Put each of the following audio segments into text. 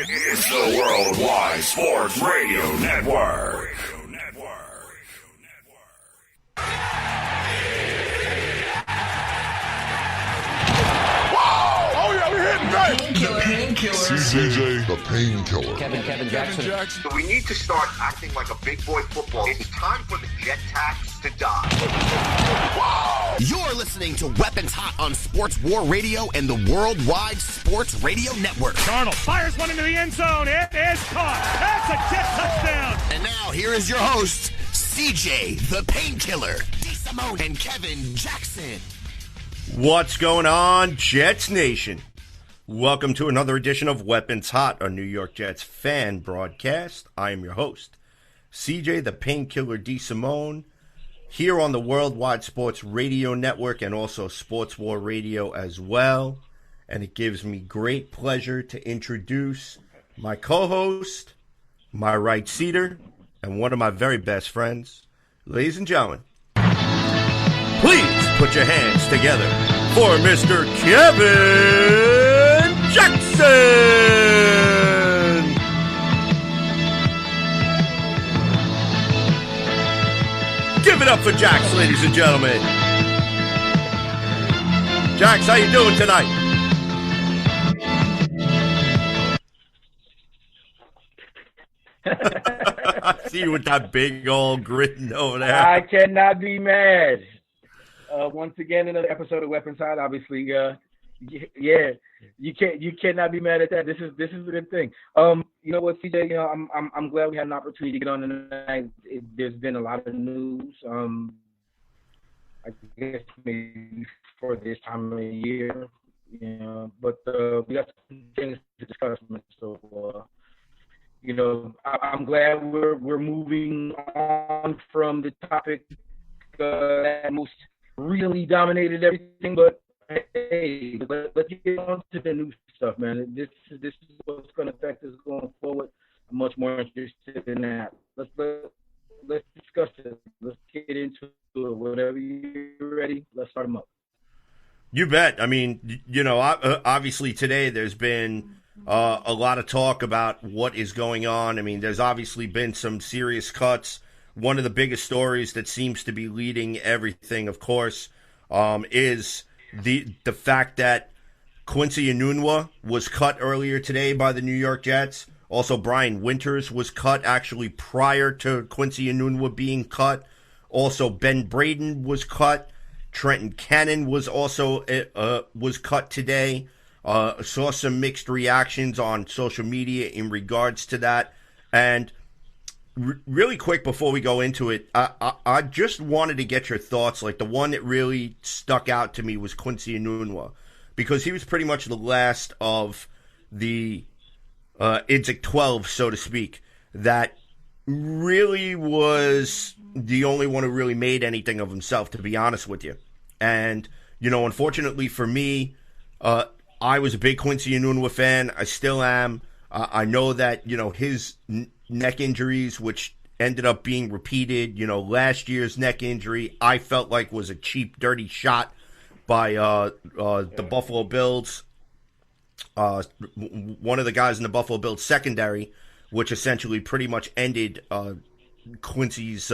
It's the Worldwide Sports Radio Network. The Painkiller. CJ, the Painkiller. Kevin Jackson. We need to start acting like a big boy football. It's time for the jet tax to die. You're listening to Weapons Hot on Sports War Radio and the Worldwide Sports Radio Network. Darnold fires one into the end zone. It is caught. That's a jet touchdown. And now here is your host, CJ, the Painkiller, DeSimone, and Kevin Jackson. What's going on, Jets Nation? Welcome to another edition of Weapons Hot, a New York Jets fan broadcast. I am your host, CJ the Painkiller DeSimone, here on the Worldwide Sports Radio Network and also Sports War Radio as well. And it gives me great pleasure to introduce my co-host, my right seater, and one of my very best friends. Ladies and gentlemen, please put your hands together for Mr. Kevin Jackson! Give it up for Jax, ladies and gentlemen. Jax, how you doing tonight? I see you with that big old grin over there. I cannot be mad. Once again, another episode of Weapons Hot. Obviously, yeah, you cannot be mad at that. This is a good thing. You know what, CJ? You know, I'm glad we had an opportunity to get on tonight. There's been a lot of news. I guess maybe for this time of the year, you know, but we got some things to discuss. So, you know, I'm glad we're moving on from the topic that most really dominated everything, but hey, let's get on to the new stuff, man. This is what's going to affect us going forward. I'm much more interested in that. Let's discuss it. Let's get into it. Whenever you're ready, let's start them up. You bet. I mean, you know, obviously today there's been a lot of talk about what is going on. I mean, there's obviously been some serious cuts. One of the biggest stories that seems to be leading everything, of course, is the fact that Quincy Enunwa was cut earlier today by the New York Jets. Also, Brian Winters was cut actually prior to Quincy Enunwa being cut. Also, Ben Braden was cut. Trenton Cannon was also was cut today. Saw some mixed reactions on social media in regards to that. And really quick before we go into it, I just wanted to get your thoughts. Like, the one that really stuck out to me was Quincy Enunwa, because he was pretty much the last of the Idzik 12, so to speak, that really was the only one who really made anything of himself, to be honest with you. And, you know, unfortunately for me, I was a big Quincy Enunwa fan. I still am. I know that, you know, his neck injuries, which ended up being repeated, you know, last year's neck injury, I felt like was a cheap, dirty shot by the Buffalo Bills. One of the guys in the Buffalo Bills secondary, which essentially pretty much ended Quincy's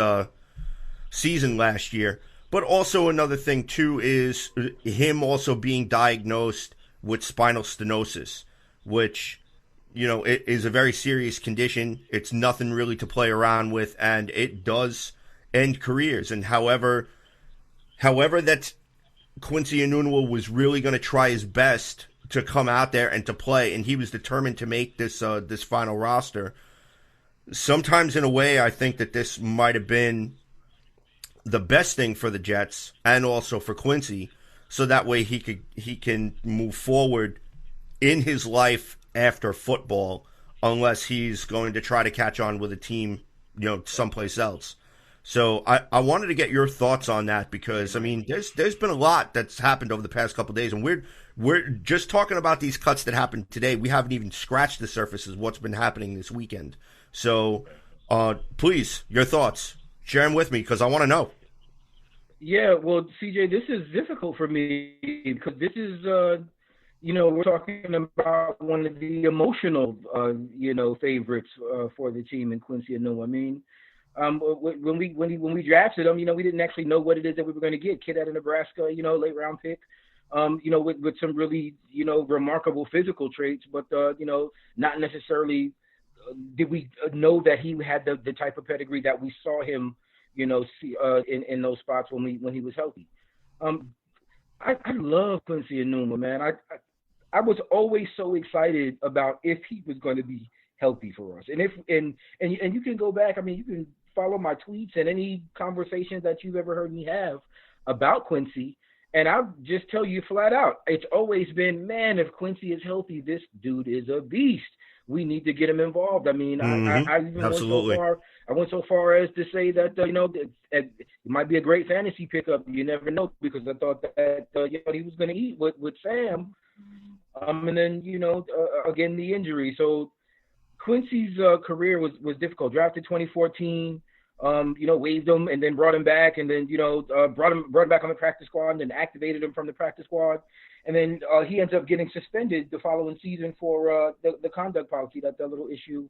season last year. But also another thing, too, is him also being diagnosed with spinal stenosis, which, you know, it is a very serious condition. It's nothing really to play around with, and it does end careers. And however that Quincy Enunwa was really going to try his best to come out there and to play, and he was determined to make this this final roster. Sometimes, in a way, I think that this might have been the best thing for the Jets and also for Quincy, so that way he can move forward in his life after football, unless he's going to try to catch on with a team, you know, someplace else. So I wanted to get your thoughts on that, because I mean, there's been a lot that's happened over the past couple of days, and we're just talking about these cuts that happened today. We haven't even scratched the surface of what's been happening this weekend. So please, your thoughts, share them with me, because I want to know. Yeah, well, CJ, this is difficult for me because this is we're talking about one of the emotional, favorites for the team in Quincy Enunwa. I mean, when we drafted him, we didn't actually know what it is that we were going to get. Kid out of Nebraska, late round pick, with some really, remarkable physical traits, but not necessarily did we know that he had the type of pedigree that we saw him, see in those spots when he was healthy. I love Quincy Enunwa, man. I was always so excited about if he was going to be healthy for us, and you can go back. I mean, you can follow my tweets and any conversations that you've ever heard me have about Quincy, and I'll just tell you flat out, it's always been, man, if Quincy is healthy, this dude is a beast. We need to get him involved. I mean, I even went so far as to say that it might be a great fantasy pickup. You never know, because I thought that he was going to eat with Sam, and then again the injury. So Quincy's career was difficult. Drafted 2014, waived him and then brought him back, and then brought him back on the practice squad, and then activated him from the practice squad. And then he ends up getting suspended the following season for the conduct policy, that little issue.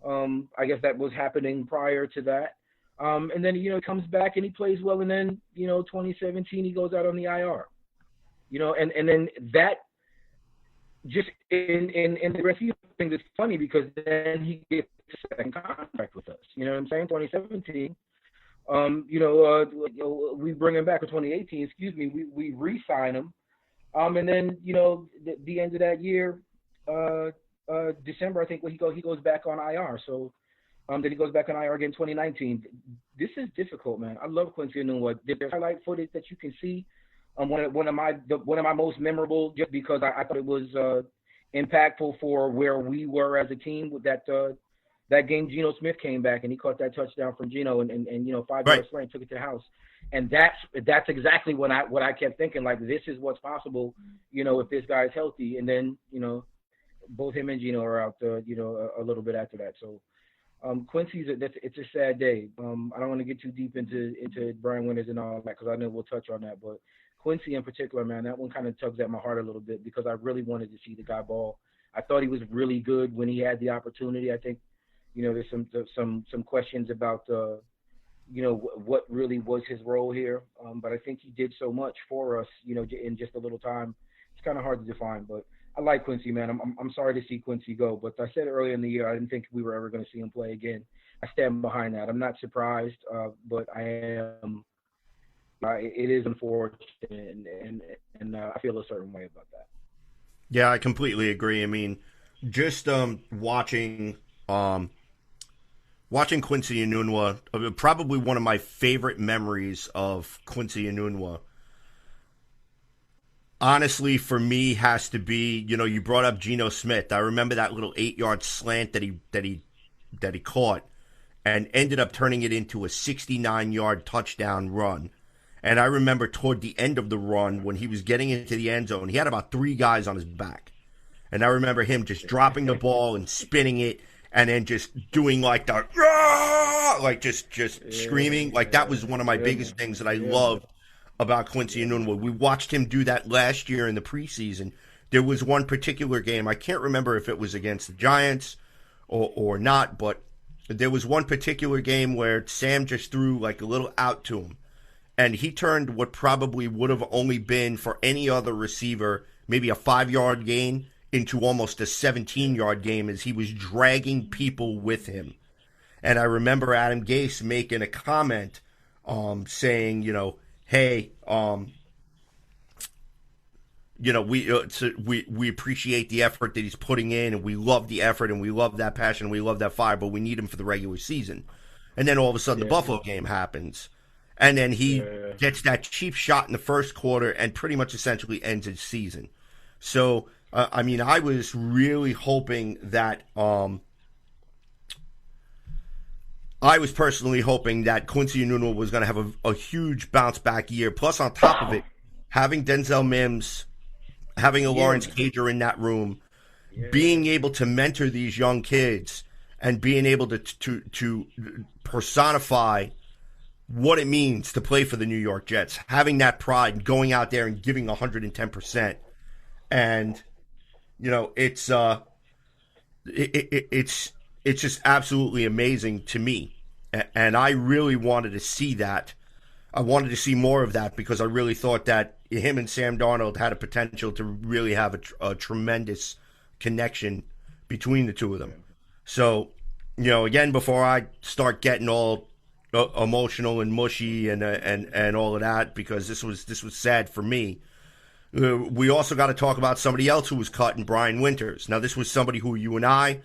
I guess that was happening prior to that. And then, he comes back and he plays well. And then, 2017, he goes out on the IR. And then that just in the rest of the things, it's funny because then he gets a second contract with us. You know what I'm saying? 2017. We bring him back in 2018. We re-sign him. And then, the end of that year, December, I think, when he goes back on IR. So then he goes back on IR again 2019. This is difficult, man. I love Quincy Enunwa. There's highlight footage that you can see. One of my most memorable, just because I thought it was impactful for where we were as a team with that game. Geno Smith came back and he caught that touchdown from Geno and 5 yards slant, took it to the house. And that's exactly what I kept thinking, like, this is what's possible, if this guy is healthy. And then, both him and Geno are out, a little bit after that. So Quincy's it's a sad day. I don't want to get too deep into Brian Winters and all that, because I know we'll touch on that. But Quincy in particular, man, that one kind of tugs at my heart a little bit, because I really wanted to see the guy ball. I thought he was really good when he had the opportunity. I think, there's some questions about what really was his role here. But I think he did so much for us, in just a little time. It's kind of hard to define, but I like Quincy, man. I'm sorry to see Quincy go, but I said earlier in the year, I didn't think we were ever going to see him play again. I stand behind that. I'm not surprised, but I am. It is unfortunate, and I feel a certain way about that. Yeah, I completely agree. I mean, just watching Quincy Enunwa, probably one of my favorite memories of Quincy Enunwa, honestly, for me, has to be, you brought up Geno Smith. I remember that little 8-yard slant that he caught and ended up turning it into a 69-yard touchdown run. And I remember toward the end of the run, when he was getting into the end zone, he had about 3 guys on his back. And I remember him just dropping the ball and spinning it, and then just doing like the, like just screaming. Like, that was one of my biggest things that I loved about Quincy Enunwa. We watched him do that last year in the preseason. There was one particular game, I can't remember if it was against the Giants or not, but there was one particular game where Sam just threw like a little out to him, and he turned what probably would have only been for any other receiver maybe a 5-yard gain into almost a 17-yard game, as he was dragging people with him. And I remember Adam Gase making a comment saying, hey, we appreciate the effort that he's putting in, and we love the effort, and we love that passion, and we love that fire, but we need him for the regular season. And then all of a sudden the Buffalo game happens, and then he gets that cheap shot in the first quarter and pretty much essentially ends his season. So, I mean, I was really hoping that I was personally hoping that Quincy Enunwa was going to have a huge bounce back year. Plus, on top of it, having Denzel Mims, having a Lawrence Cager in that room, being able to mentor these young kids, and being able to personify what it means to play for the New York Jets, having that pride, going out there and giving 110%. And it's it's just absolutely amazing to me, and I really wanted to see that. I wanted to see more of that because I really thought that him and Sam Darnold had a potential to really have a tremendous connection between the two of them. So, again, before I start getting all emotional and mushy and all of that, because this was sad for me. We also got to talk about somebody else who was cut, in Brian Winters. Now, this was somebody who you and I,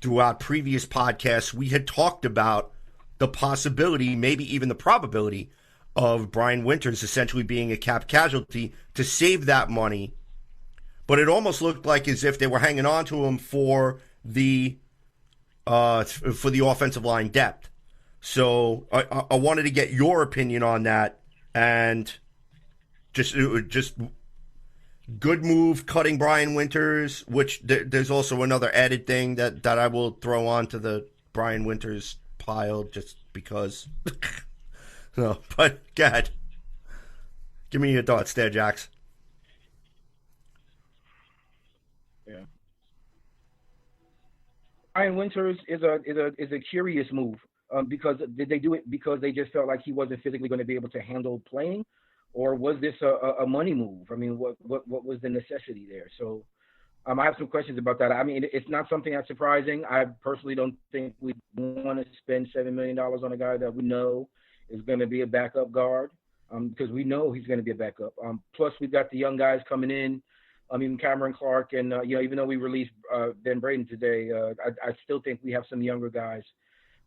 throughout previous podcasts, we had talked about the possibility, maybe even the probability, of Brian Winters essentially being a cap casualty to save that money. But it almost looked like as if they were hanging on to him for the offensive line depth. So I wanted to get your opinion on that, and just good move cutting Brian Winters, which there's also another added thing that I will throw onto the Brian Winters pile just because. No, but go ahead. Give me your thoughts there, Jax. Yeah. Brian Winters is a curious move because did they do it because they just felt like he wasn't physically going to be able to handle playing, or was this a money move? I mean, what was the necessity there? So I have some questions about that. I mean, it's not something that's surprising. I personally don't think we want to spend $7 million on a guy that we know is going to be a backup guard, because we know he's going to be a backup. Plus, we've got the young guys coming in. I mean, Cameron Clark, and even though we released Ben Braden today, I still think we have some younger guys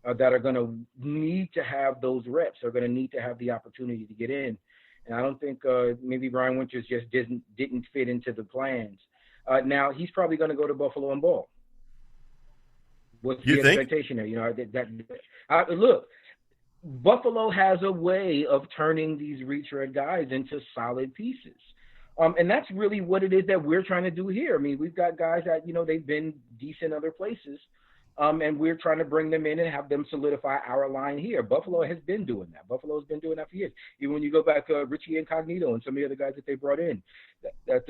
that are going to need to have those reps. Are going to need to have the opportunity to get in. And I don't think maybe Brian Winters just didn't fit into the plans. Now he's probably going to go to Buffalo and ball. What's the expectation there? Look. Buffalo has a way of turning these retread guys into solid pieces. And that's really what it is that we're trying to do here. I mean, we've got guys that, they've been decent other places, and we're trying to bring them in and have them solidify our line here. Buffalo has been doing that. Buffalo's been doing that for years. Even when you go back to Richie Incognito and some of the other guys that they brought in, that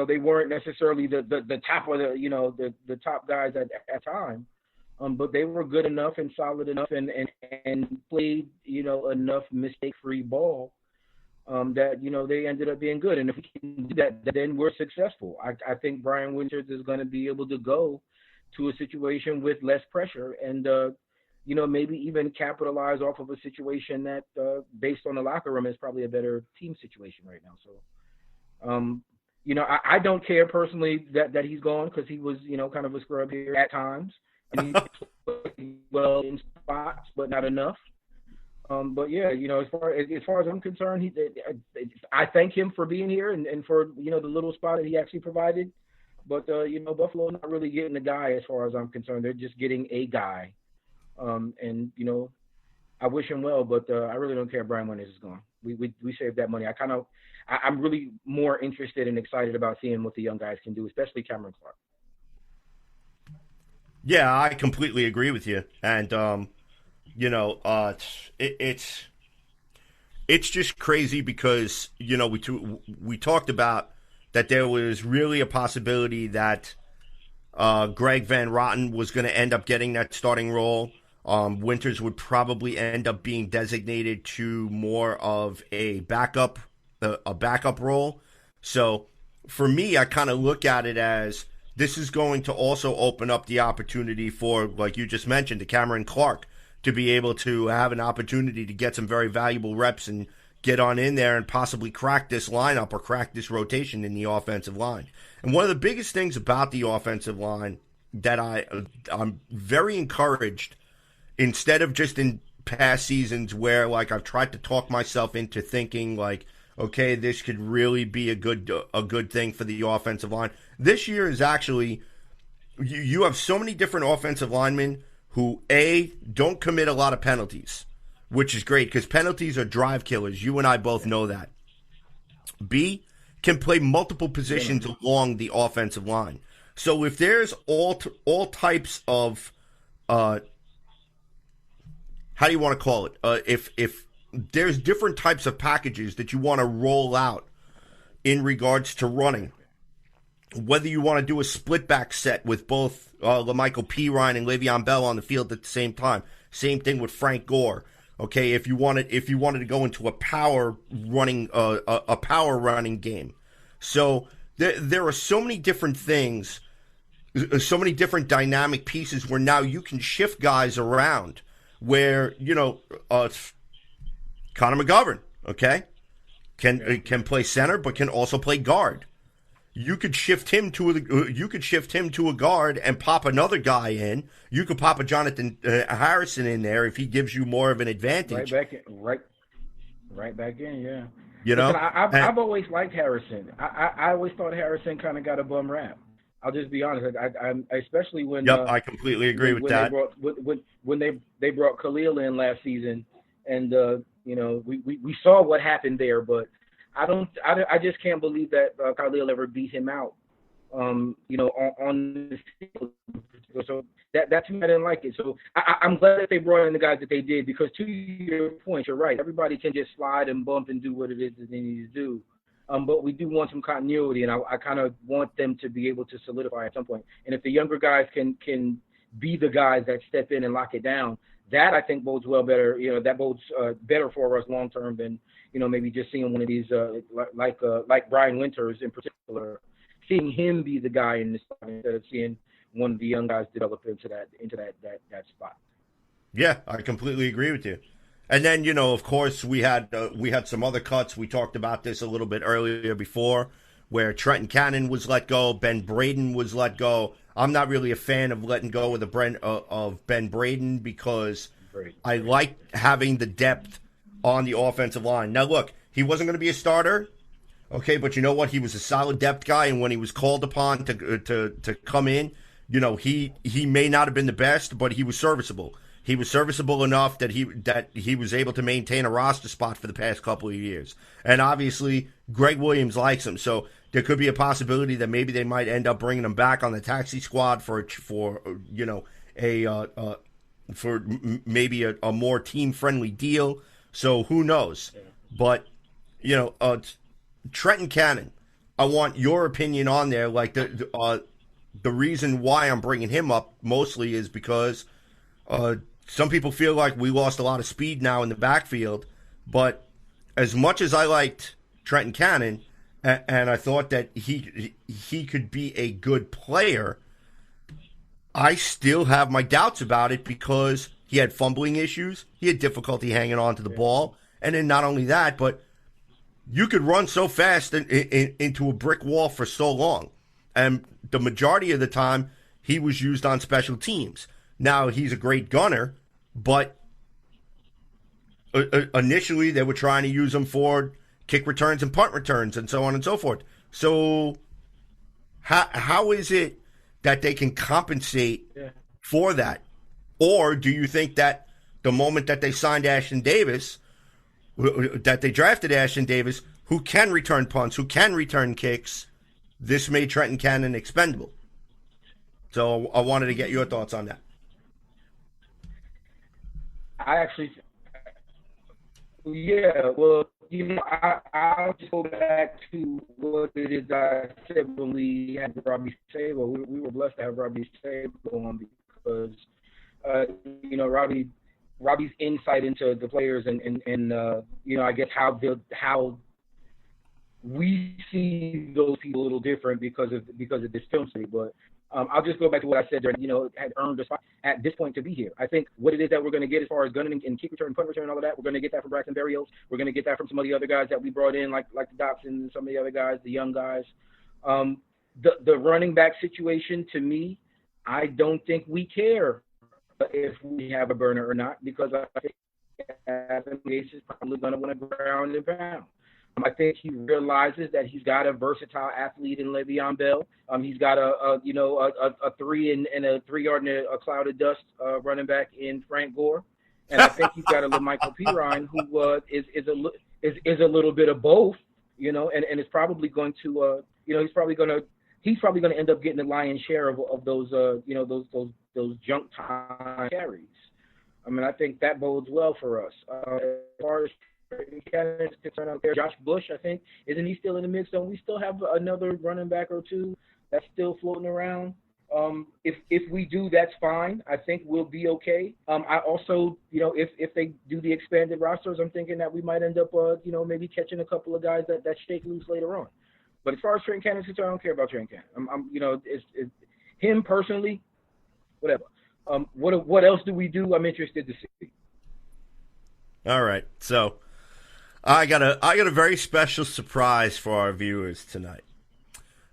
they weren't necessarily the top of the top guys at time. But they were good enough and solid enough and played, enough mistake-free ball that, they ended up being good. And if we can do that, then we're successful. I think Brian Winters is going to be able to go to a situation with less pressure and, maybe even capitalize off of a situation that, based on the locker room, is probably a better team situation right now. So, I don't care personally that he's gone because he was, kind of a scrub here at times. And he played well in spots, but not enough. But yeah, as far as I'm concerned, I thank him for being here and for the little spot that he actually provided. But Buffalo not really getting the guy as far as I'm concerned. They're just getting a guy. And I wish him well, but I really don't care. Brian Winters is gone. We saved that money. I'm really more interested and excited about seeing what the young guys can do, especially Cameron Clark. Yeah, I completely agree with you, and it's just crazy because we talked about that there was really a possibility that Greg Van Roten was going to end up getting that starting role. Winters would probably end up being designated to more of a backup role. So for me, I kind of look at it as this is going to also open up the opportunity for, like you just mentioned, to Cameron Clark to be able to have an opportunity to get some very valuable reps and get on in there and possibly crack this lineup or crack this rotation in the offensive line. And one of the biggest things about the offensive line that I'm very encouraged, instead of just in past seasons where like I've tried to talk myself into thinking like, okay, this could really be a good thing for the offensive line. This year is actually, you have so many different offensive linemen who, A, don't commit a lot of penalties, which is great because penalties are drive killers. You and I both know that. B, can play multiple positions along the offensive line. So if there's all types of, how do you want to call it? If there's different types of packages that you want to roll out in regards to running, whether you want to do a split back set with both LaMichael Pirine and Le'Veon Bell on the field at the same time. Same thing with Frank Gore. Okay, if you wanted to go into a power running game. So there are so many different things, so many different dynamic pieces where now you can shift guys around. Where Connor McGovern, okay, can play center but can also play guard. You could shift him to a guard and pop another guy in. You could pop a Jonathan Harrison in there if he gives you more of an advantage. Right back in, yeah. You know, listen, I've always liked Harrison. I always thought Harrison kind of got a bum rap. I'll just be honest. I especially when. Yep, I completely agree with that. When they brought Khalil in last season, and we saw what happened there, but. I just can't believe that Khalil ever beat him out, on the field. So that's me. I didn't like it. So I'm glad that they brought in the guys that they did, because to your point, you're right. Everybody can just slide and bump and do what it is that they need to do. But we do want some continuity, and I kind of want them to be able to solidify at some point. And if the younger guys can be the guys that step in and lock it down, that I think bodes well better. That bodes better for us long term than maybe just seeing one of these like Brian Winters in particular, seeing him be the guy in this spot instead of seeing one of the young guys develop into that spot. Yeah, I completely agree with you. And then of course we had some other cuts. We talked about this a little bit earlier before, where Trenton Cannon was let go, Ben Braden was let go. I'm not really a fan of letting go of Ben Braden because I like having the depth on the offensive line. Now, look, he wasn't going to be a starter, okay, but you know what? He was a solid depth guy, and when he was called upon to come in, he may not have been the best, but he was serviceable. He was serviceable enough that he was able to maintain a roster spot for the past couple of years. And obviously, Greg Williams likes him, so there could be a possibility that maybe they might end up bringing him back on the taxi squad for maybe a more team-friendly deal. So who knows? But, Trenton Cannon, I want your opinion on there. Like the reason why I'm bringing him up mostly is because some people feel like we lost a lot of speed now in the backfield. But as much as I liked Trenton Cannon, and I thought that he could be a good player, I still have my doubts about it because he had fumbling issues. He had difficulty hanging on to the ball. And then not only that, but you could run so fast into a brick wall for so long. And the majority of the time, he was used on special teams. Now, he's a great gunner, but initially they were trying to use him for kick returns and punt returns and so on and so forth. So how is it that they can compensate for that? Or do you think that the moment that they signed Ashton Davis, that they drafted Ashton Davis, who can return punts, who can return kicks, this made Trenton Cannon expendable? So I wanted to get your thoughts on that. I'll just go back to what it is I said when we had Robbie Sable. We were blessed to have Robbie Sable on because, Robbie's insight into the players and I guess how we see those people a little different because of this film study. But I'll just go back to what I said there. Had earned a spot at this point to be here. I think what it is that we're going to get as far as gunning and kick return, punt return, and all of that, we're going to get that from Braxton Berrios. We're going to get that from some of the other guys that we brought in, like the Dobson and some of the other guys, the young guys. The running back situation, to me, I don't think we care if we have a burner or not, because I think Adam Gase is probably going to win a ground and pound. I think he realizes that he's got a versatile athlete in Le'Veon Bell. He's got a 3 and a 3 yard and a cloud of dust running back in Frank Gore, and I think he's got a LaMichael Pirine who is a little bit of both, and is probably going to he's probably going to end up getting the lion's share of those those junk time carries. I mean, I think that bodes well for us. As far as Cannon is concerned out there, Josh Bush, I think, isn't he still in the mix? Don't we still have another running back or two that's still floating around. If we do, that's fine. I think we'll be okay. I also, if they do the expanded rosters, I'm thinking that we might end up, maybe catching a couple of guys that shake loose later on. But as far as Trent Cannon's concerned, I don't care about Trent Cannon. It's him personally, whatever. What else do we do? I'm interested to see. All right, so I got a very special surprise for our viewers tonight.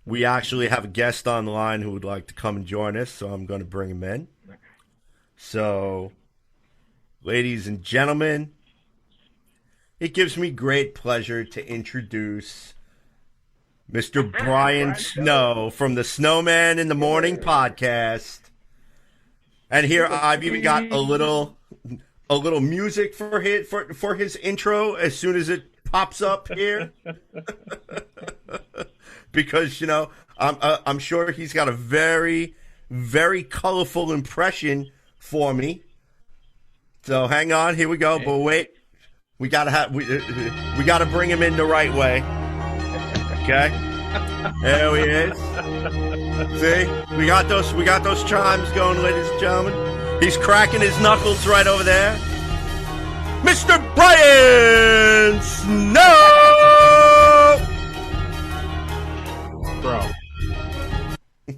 We actually have a guest on the line who would like to come and join us, so I'm going to bring him in. So, ladies and gentlemen, it gives me great pleasure to introduce Mr. Brian Snow from the Snowman in the Morning podcast. And here I've even got a little music for his intro as soon as it pops up here. Because, I'm sure he's got a very, very colorful impression for me. So hang on, here we go. But wait, we gotta bring him in the right way. Okay, there he is. See, we got those chimes going, ladies and gentlemen. He's cracking his knuckles right over there. Mr. Brian Snow. Bro,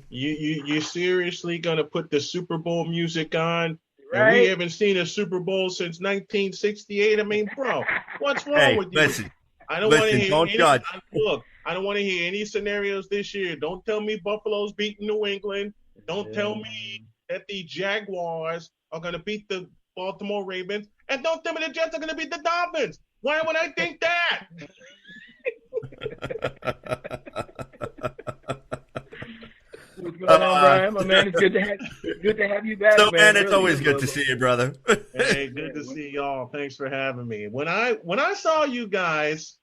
you seriously gonna put the Super Bowl music on? Right. And we haven't seen a Super Bowl since 1968. I mean, bro, what's wrong with you? Listen, I don't want to hear don't judge. Look, I don't want to hear any scenarios this year. Don't tell me Buffalo's beating New England. Don't tell me that the Jaguars are gonna beat the Baltimore Ravens, and don't tell me the Jets are gonna beat the Dolphins. Why would I think that? What's going on, Brian? My man, it's good to have you back. So, man, it's really always good to see you, brother. Hey, good to see y'all. Thanks for having me. When I saw you guys,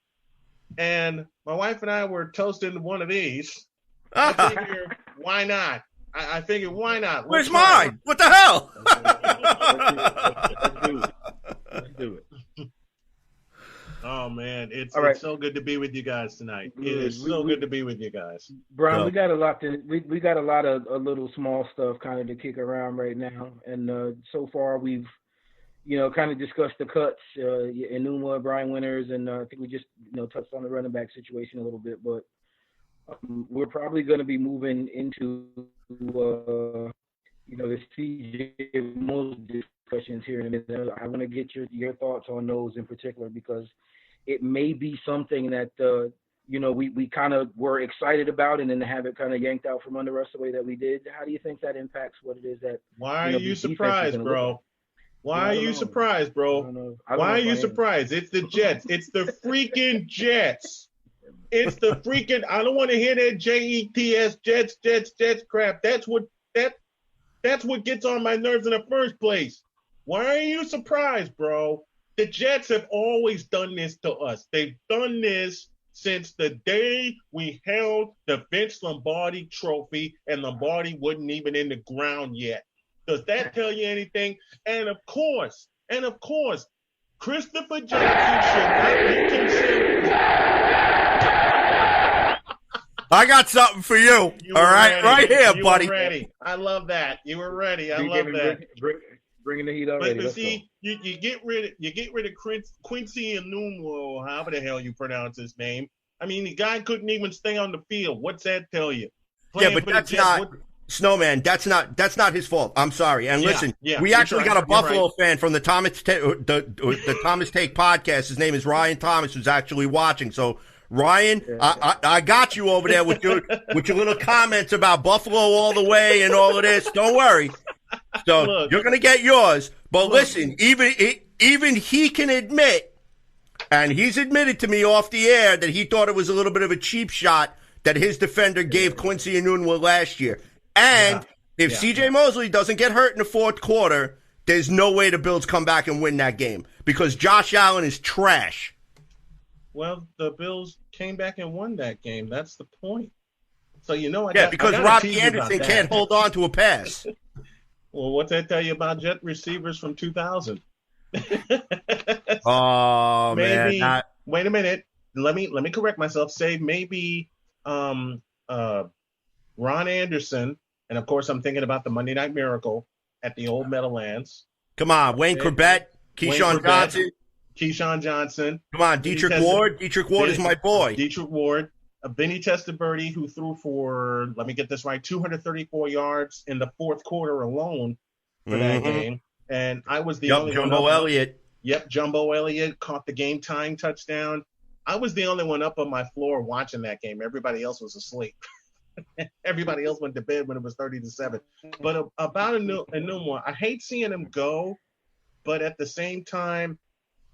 and my wife and I were toasting one of these, I figured, why not? I figured, why not? Where's mine? What the hell? Let's do it. Oh man, it's so good to be with you guys tonight. It is so good to be with you guys. Brian, we got a lot of a little small stuff kind of to kick around right now, and so far we've kind of discussed the cuts, Enuma, Brian Winters, and I think we just touched on the running back situation a little bit, but we're probably going to be moving into the CJ Mosley discussions here in a minute. I want to get your thoughts on those in particular, because it may be something that we kind of were excited about, and then to have it kind of yanked out from under us the way that we did. How do you think that impacts what it is that? Why are you surprised, bro? Why are you surprised, bro? Why are you surprised? It's the Jets. It's the freaking Jets. It's the freaking. I don't want to hear that JETS Jets crap. That's what gets on my nerves in the first place. Why are you surprised, bro? The Jets have always done this to us. They've done this since the day we held the Vince Lombardi trophy, and Lombardi wasn't even in the ground yet. Does that tell you anything? And of course, Christopher Johnson should not be considered. I got something for you. All right, ready. Right here, you buddy. Were ready. I love that. You were ready. I love that. Bringing the heat already. But see, you get rid of Quincy Enunwa, or however the hell you pronounce his name. I mean, the guy couldn't even stay on the field. What's that tell you? Yeah, but that's not Snowman. That's not his fault. I'm sorry. And listen, we actually got a Buffalo fan from the Thomas the Thomas Take podcast. His name is Ryan Thomas, who's actually watching. So Ryan, I got you over there with your little comments about Buffalo all the way and all of this. Don't worry. So you're gonna get yours. But listen, even he can admit, and he's admitted to me off the air, that he thought it was a little bit of a cheap shot that his defender gave Quincy Enunwa last year. And if CJ Mosley doesn't get hurt in the fourth quarter, there's no way the Bills come back and win that game, because Josh Allen is trash. Well, the Bills came back and won that game. That's the point. So because Robbie Anderson can't hold on to a pass. Well, what's that tell you about Jet receivers from 2000? Oh, maybe, man. Wait a minute. Let me correct myself. Say maybe Ron Anderson, and of course I'm thinking about the Monday Night Miracle at the old Meadowlands. Come on, Wayne Corbett, Keyshawn Johnson. Keyshawn Johnson. Come on, Dietrich Ward. Dietrich Ward is my boy. Dietrich Ward. Vinny Testaverde, who threw for, let me get this right, 234 yards in the fourth quarter alone for that game. And I was the only one. Jumbo Elliott. Yep, Jumbo Elliott caught the game-tying touchdown. I was the only one up on my floor watching that game. Everybody else was asleep. Everybody else went to bed when it was 30-7. But about Enunwa, I hate seeing him go, but at the same time,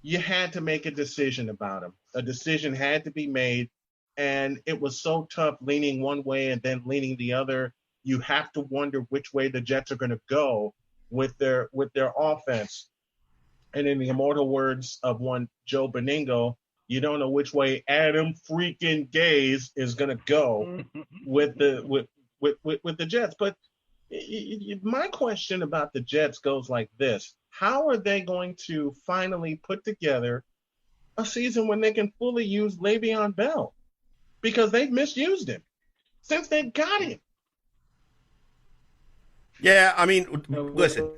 you had to make a decision about him. A decision had to be made, and it was so tough leaning one way and then leaning the other. You have to wonder which way the Jets are going to go with their offense. And in the immortal words of one Joe Beningo, you don't know which way Adam freaking Gase is going to go with the Jets. But my question about the Jets goes like this. How are they going to finally put together a season when they can fully use Le'Veon Bell? Because they've misused him since they've got him. Yeah, I mean, listen,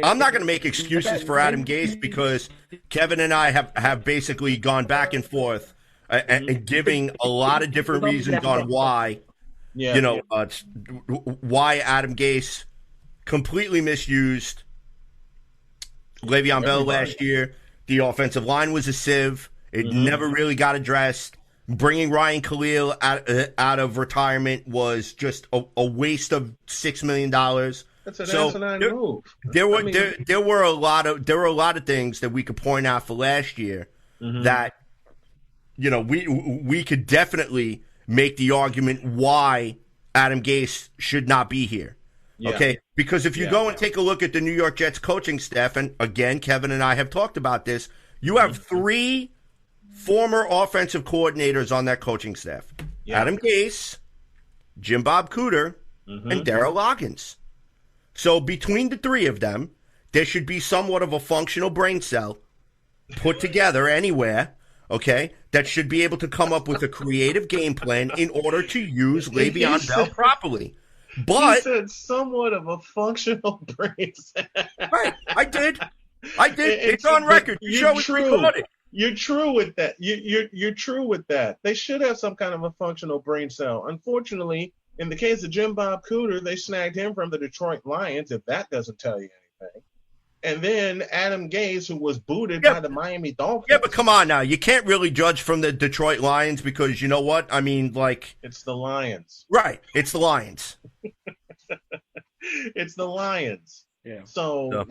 I'm not going to make excuses for Adam Gase because Kevin and I have basically gone back and forth and giving a lot of different reasons on why, why Adam Gase completely misused Le'Veon Bell last year. The offensive line was a sieve. It never really got addressed. Bringing Ryan Khalil out of retirement was just a waste of $6 million. That's an asinine move. There were a lot of things that we could point out for last year that we could definitely make the argument why Adam Gase should not be here. Yeah. Okay, because if you go and take a look at the New York Jets coaching staff, and again, Kevin and I have talked about this, you have 3 former offensive coordinators on that coaching staff. Yeah. Adam Gase, Jim Bob Cooter, and Darryl Loggins. So between the 3 of them, there should be somewhat of a functional brain cell put together anywhere, okay, that should be able to come up with a creative game plan in order to use Le'Veon Bell properly. But he said somewhat of a functional brain cell. Right, I did. It's on record. The show is recorded. You're true with that. You're true with that. They should have some kind of a functional brain cell. Unfortunately, in the case of Jim Bob Cooter, they snagged him from the Detroit Lions, if that doesn't tell you anything. And then Adam Gase, who was booted by the Miami Dolphins. Yeah, but come on now. You can't really judge from the Detroit Lions because you know what? I mean, like... It's the Lions. Right. It's the Lions. It's the Lions. Yeah. So,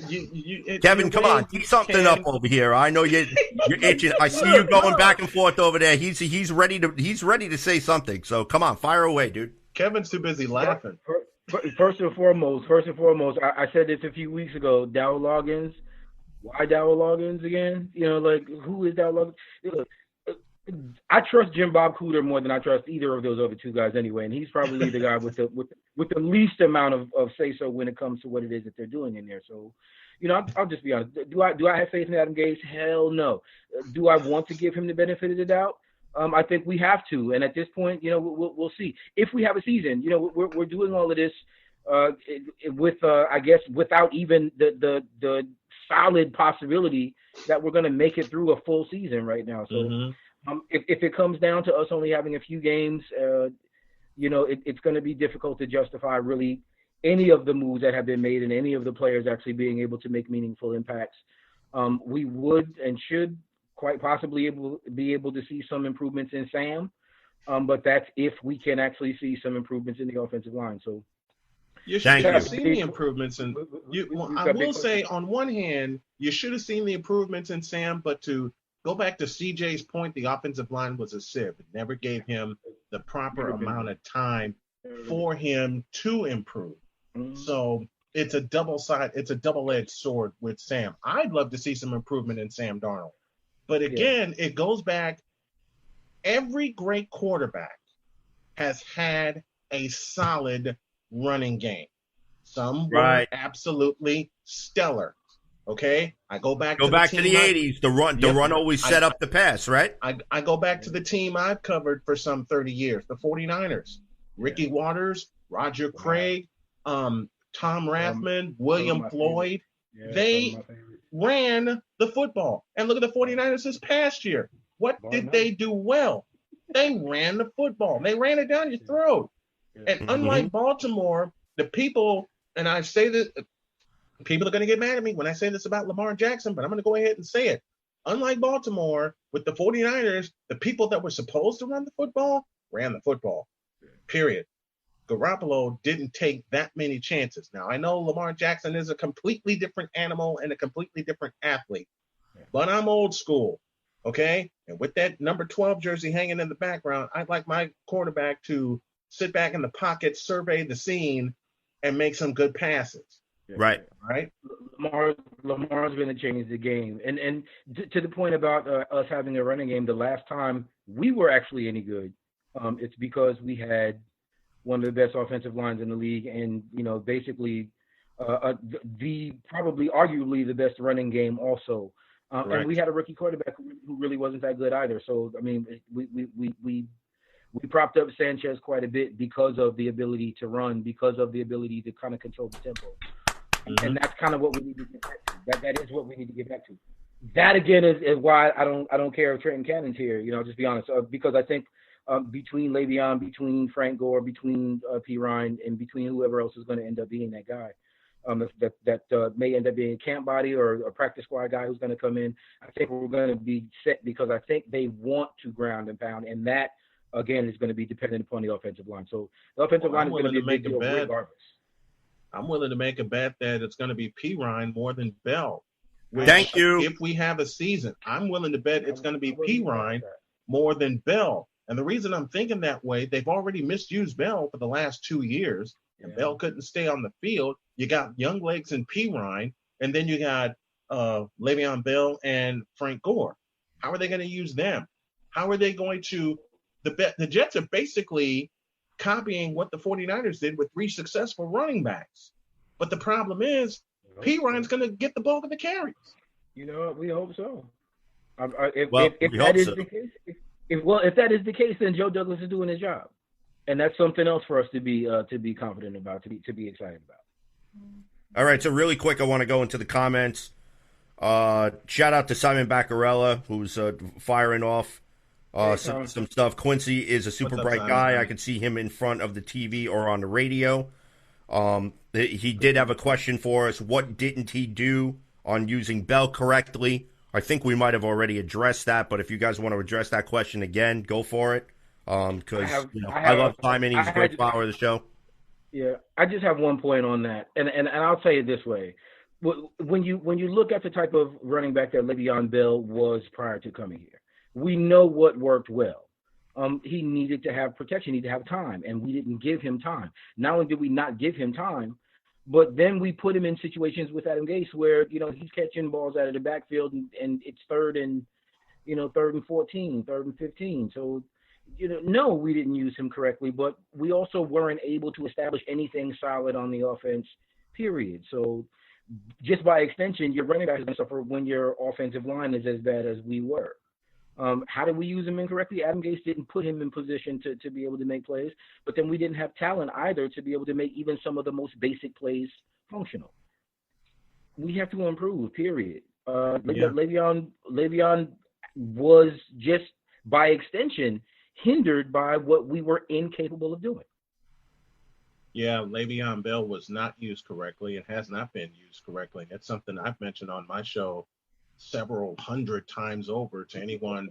Kevin, come on, do something up over here. I know you're itching. I see you going back and forth over there. He's ready to say something. So come on, fire away, dude. Kevin's too busy laughing. First and foremost, I said this a few weeks ago. Darryl Loggins. Why Darryl Loggins again? Who is Darryl Loggins? Look, I trust Jim Bob Cooter more than I trust either of those other 2 guys anyway, and he's probably the guy with the least amount of say so when it comes to what it is that they're doing in there. So, I'll just be honest. Do I have faith in Adam Gase? Hell no. Do I want to give him the benefit of the doubt? I think we have to, and at this point, we'll see if we have a season. We're doing all of this with I guess without even the solid possibility that we're going to make it through a full season right now. So. If it comes down to us only having a few games, it's going to be difficult to justify really any of the moves that have been made and any of the players actually being able to make meaningful impacts. We would and should quite possibly be able to see some improvements in Sam, but that's if we can actually see some improvements in the offensive line. So you should have seen the improvements, and I will say on one hand, you should have seen the improvements in Sam, but to go back to CJ's point, the offensive line was a sieve. It never gave him the proper amount of time for him to improve. So it's a double-edged sword with Sam. I'd love to see some improvement in Sam Darnold. But again, it goes back. Every great quarterback has had a solid running game. Some were absolutely stellar. Okay, I go back to the 80s. The run always set up the pass, right? I go back to the team I've covered for some 30 years, the 49ers. Ricky Waters, Roger Craig, Tom Rathman, William Floyd. They ran the football. And look at the 49ers this past year. What did they do well? They ran the football. They ran it down your throat. And unlike Baltimore, the people, and I say this, people are going to get mad at me when I say this about Lamar Jackson, but I'm going to go ahead and say it. Unlike Baltimore, with the 49ers, the people that were supposed to run the football ran the football, period. Garoppolo didn't take that many chances. Now, I know Lamar Jackson is a completely different animal and a completely different athlete, but I'm old school, okay? And with that number 12 jersey hanging in the background, I'd like my quarterback to sit back in the pocket, survey the scene, and make some good passes. Right. Lamar's going to change the game. And to the point about us having a running game, the last time we were actually any good, it's because we had one of the best offensive lines in the league, and basically arguably the best running game also. And we had a rookie quarterback who really wasn't that good either. So I mean, we propped up Sanchez quite a bit because of the ability to run, because of the ability to kind of control the tempo, and that's kind of what we need to get back to. That is what we need to get back to. That again is why I don't care if Trenton Cannon's here. Just be honest, because I think. Between Le'Veon, between Frank Gore, between P. Ryan, and between whoever else is going to end up being that guy, that may end up being a camp body or a practice squad guy who's going to come in. I think we're going to be set because I think they want to ground and pound, and that again is going to be dependent upon the offensive line. So the offensive line is going to be a big deal regardless. I'm willing to make a bet that it's going to be P. Ryan more than Bell. Thank you. If we have a season, I'm willing to bet it's going to be P. Ryan more than Bell. And the reason I'm thinking that way, they've already misused Bell for the last 2 years, and Bell couldn't stay on the field. You got young legs and P. Ryan, and then you got Le'Veon Bell and Frank Gore. How are they going to use them? How are they going to – the Jets are basically copying what the 49ers did with 3 successful running backs. But the problem is P. Ryan's going to get the bulk of the carries. We hope so. We hope so. If that is the case, then Joe Douglas is doing his job, and that's something else for us to be confident about, to be excited about. All right, so really quick, I want to go into the comments. Shout out to Simon Baccarella, who's firing off some stuff. Quincy is a super bright guy. I can see him in front of the TV or on the radio. He did have a question for us. What didn't he do on using Bell correctly? I think we might have already addressed that, but if you guys want to address that question again, go for it. Because I love Simon. He's a great follower of the show. Yeah, I just have one point on that, and I'll say it this way: when you look at the type of running back that Le'Veon Bell was prior to coming here, we know what worked well. He needed to have protection, he needed to have time, and we didn't give him time. Not only did we not give him time, but then we put him in situations with Adam Gase where, he's catching balls out of the backfield and it's third and 14, third and 15. So, no, we didn't use him correctly, but we also weren't able to establish anything solid on the offense, period. So just by extension, your running back is going to suffer when your offensive line is as bad as we were. How did we use him incorrectly? Adam Gase didn't put him in position to be able to make plays, but then we didn't have talent either to be able to make even some of the most basic plays functional. We have to improve, period. Le'Veon was just, by extension, hindered by what we were incapable of doing. Yeah, Le'Veon Bell was not used correctly. It has not been used correctly. That's something I've mentioned on my show several hundred times over to anyone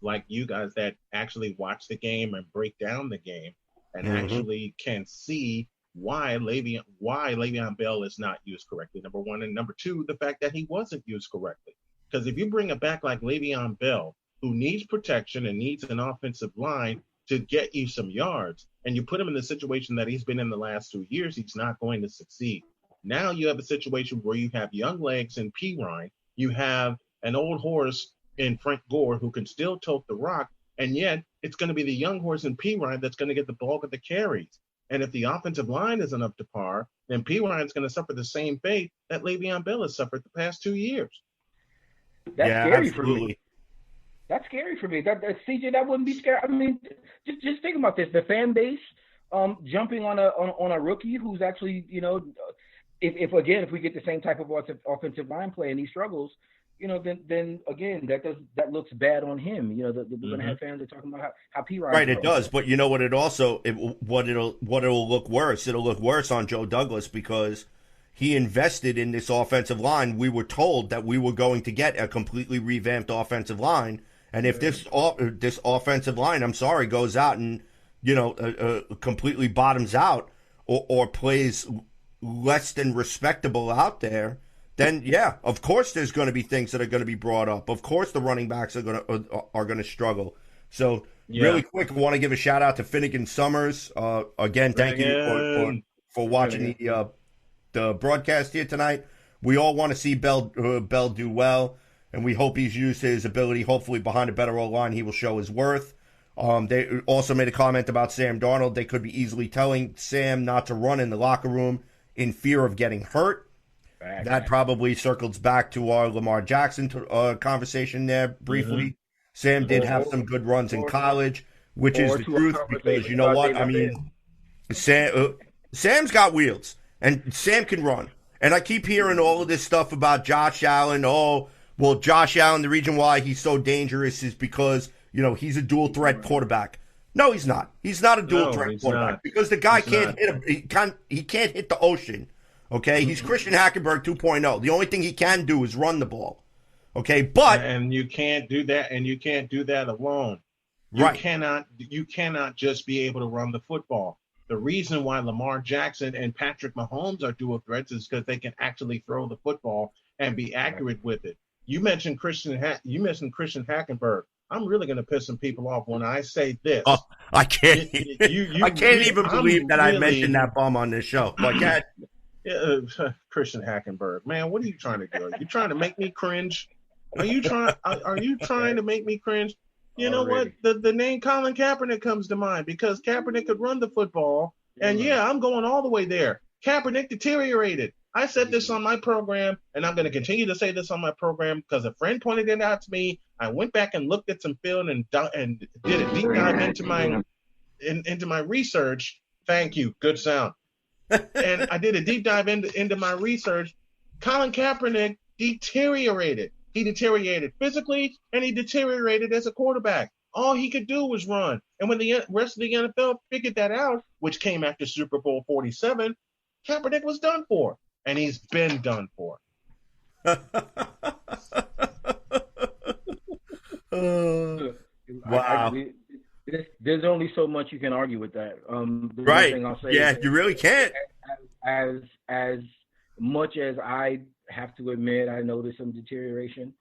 like you guys that actually watch the game and break down the game and actually can see why Le'Veon Bell is not used correctly, number one. And number two, the fact that he wasn't used correctly. Because if you bring a back like Le'Veon Bell, who needs protection and needs an offensive line to get you some yards, and you put him in the situation that he's been in the last 2 years, he's not going to succeed. Now you have a situation where you have young legs in P. Ryan, you have an old horse in Frank Gore who can still tote the rock, and yet it's going to be the young horse in P. Ryan that's going to get the bulk of the carries. And if the offensive line isn't up to par, then P. Ryan's going to suffer the same fate that Le'Veon Bell has suffered the past 2 years. That's scary for me. That's scary for me. That CJ, that wouldn't be scary. I mean, just think about this. The fan base jumping on a rookie who's actually, if we get the same type of offensive line play and he struggles, then again that looks bad on him. We're going to have fans that are talking about how P-Ryan. Right, it does. But you know what? It'll look worse. It'll look worse on Joe Douglas because he invested in this offensive line. We were told that we were going to get a completely revamped offensive line, and if this offensive line, I'm sorry, goes out and completely bottoms out or plays less than respectable out there, then yeah, of course there's going to be things that are going to be brought up. Of course the running backs are going to struggle. So really quick, I want to give a shout out to Finnegan Summers. Again, thank you for watching the broadcast here tonight. We all want to see Bell do well, and we hope he's used his ability. Hopefully behind a better O-line, he will show his worth. They also made a comment about Sam Darnold. They could be easily telling Sam not to run in the locker room in fear of getting hurt. That probably circles back to our Lamar Jackson conversation there briefly. Sam did have some good runs in college, which is the truth, because you know what? I mean, Sam's got wheels, and Sam can run. And I keep hearing all of this stuff about Josh Allen. Oh, well, Josh Allen, the reason why he's so dangerous is because, he's a dual-threat quarterback. No, he's not. He's not a dual-threat quarterback because the guy can't hit the ocean. Okay, he's Christian Hackenberg 2.0. The only thing he can do is run the ball. Okay, but you can't do that, and you can't do that alone. You cannot just be able to run the football. The reason why Lamar Jackson and Patrick Mahomes are dual threats is because they can actually throw the football and be accurate with it. You mentioned Christian Hackenberg. I'm really going to piss some people off when I say this. Oh, I can't. I can't even believe that I mentioned that bum on this show. Like, Christian Hackenberg, man, what are you trying to do? Are you trying to make me cringe? Are you trying to make me cringe? You know what? The name Colin Kaepernick comes to mind because Kaepernick could run the football, and I'm going all the way there. Kaepernick deteriorated. I said this on my program, and I'm going to continue to say this on my program because a friend pointed it out to me. I went back and looked at some film and did a deep dive into my research. Thank you. Good sound. And I did a deep dive into my research. Colin Kaepernick deteriorated. He deteriorated physically, and he deteriorated as a quarterback. All he could do was run. And when the rest of the NFL figured that out, which came after Super Bowl 47, Kaepernick was done for. And he's been done for. Wow. There's only so much you can argue with that. Right. You really can't. As much as I have to admit I noticed some deterioration,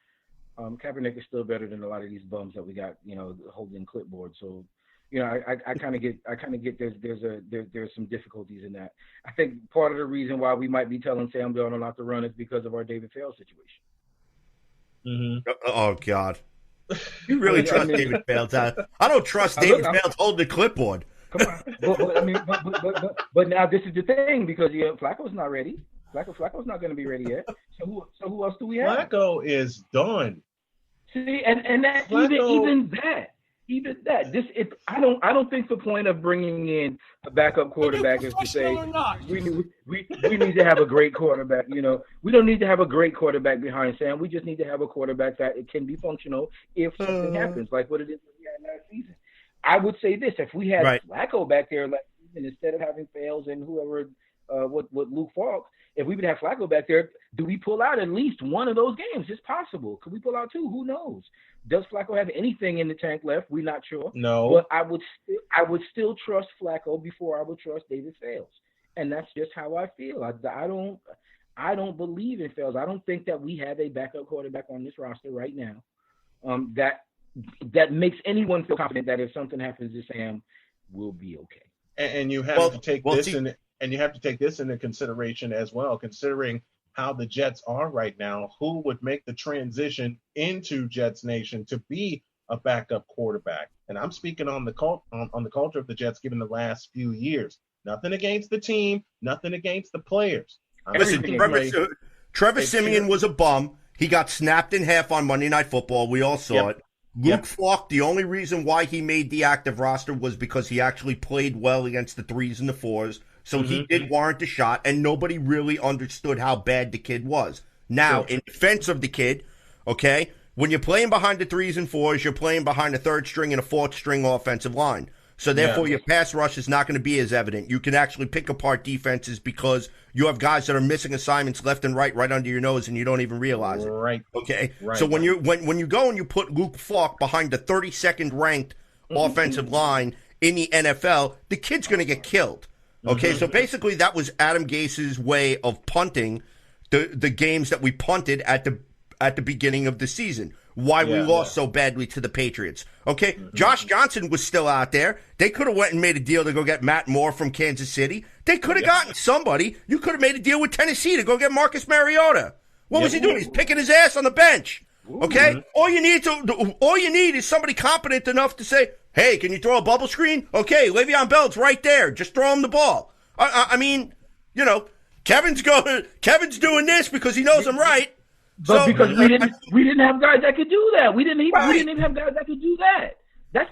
Kaepernick is still better than a lot of these bums that we got, holding clipboards. So, I kind of get there's some difficulties in that. I think part of the reason why we might be telling Sam Darnold not to run is because of our David Fales situation. Mm-hmm. Oh God. You really trust David Fales? I don't trust David Fales holding the clipboard. Come on, but now this is the thing because Flacco's not ready. Flacco's not going to be ready yet. So who else do we have? Flacco is done. See, and that even that. I don't think the point of bringing in a backup quarterback is to say we need to have a great quarterback. We don't need to have a great quarterback behind Sam. We just need to have a quarterback that it can be functional if something happens, like what it is we had last season. I would say this: if we had Flacco back there last season instead of having Fales and whoever, what Luke Falk, if we would have Flacco back there, do we pull out at least one of those games? It's possible. Could we pull out two? Who knows? Does Flacco have anything in the tank left? We're not sure. No. But I would still trust Flacco before I would trust David Fales, and that's just how I feel. I don't believe in Fales. I don't think that we have a backup quarterback on this roster right now that makes anyone feel confident that if something happens to Sam, we'll be okay. And you have to take this and you have to take this into consideration as well, considering how the Jets are right now. Who would make the transition into Jets Nation to be a backup quarterback? And I'm speaking on the culture of the Jets given the last few years. Nothing against the team, nothing against the players. Listen, Trevor Siemian was a bum. He got snapped in half on Monday Night Football. We all saw it. Luke Falk, the only reason why he made the active roster was because he actually played well against the 3s and the 4s. So he did warrant a shot, and nobody really understood how bad the kid was. Now, in defense of the kid, okay, when you're playing behind the 3s and 4s, you're playing behind a 3rd string and a 4th string offensive line. So therefore, your pass rush is not going to be as evident. You can actually pick apart defenses because you have guys that are missing assignments left and right under your nose, and you don't even realize it. Right. Okay. Right. So when you go and you put Luke Falk behind the 32nd ranked offensive line in the NFL, the kid's going to get killed. Okay. So basically, that was Adam Gase's way of punting the games that we punted at the beginning of the season. Why we lost so badly to the Patriots. Okay, Josh Johnson was still out there. They could have went and made a deal to go get Matt Moore from Kansas City. They could have gotten somebody. You could have made a deal with Tennessee to go get Marcus Mariota. What was he doing? He's picking his ass on the bench. Okay, all you need is somebody competent enough to say, "Hey, can you throw a bubble screen?" Okay, Le'Veon Bell's right there. Just throw him the ball. I mean, Kevin's doing this because he knows I'm right. But because we didn't have guys that could do that. We didn't even have guys that could do that. That's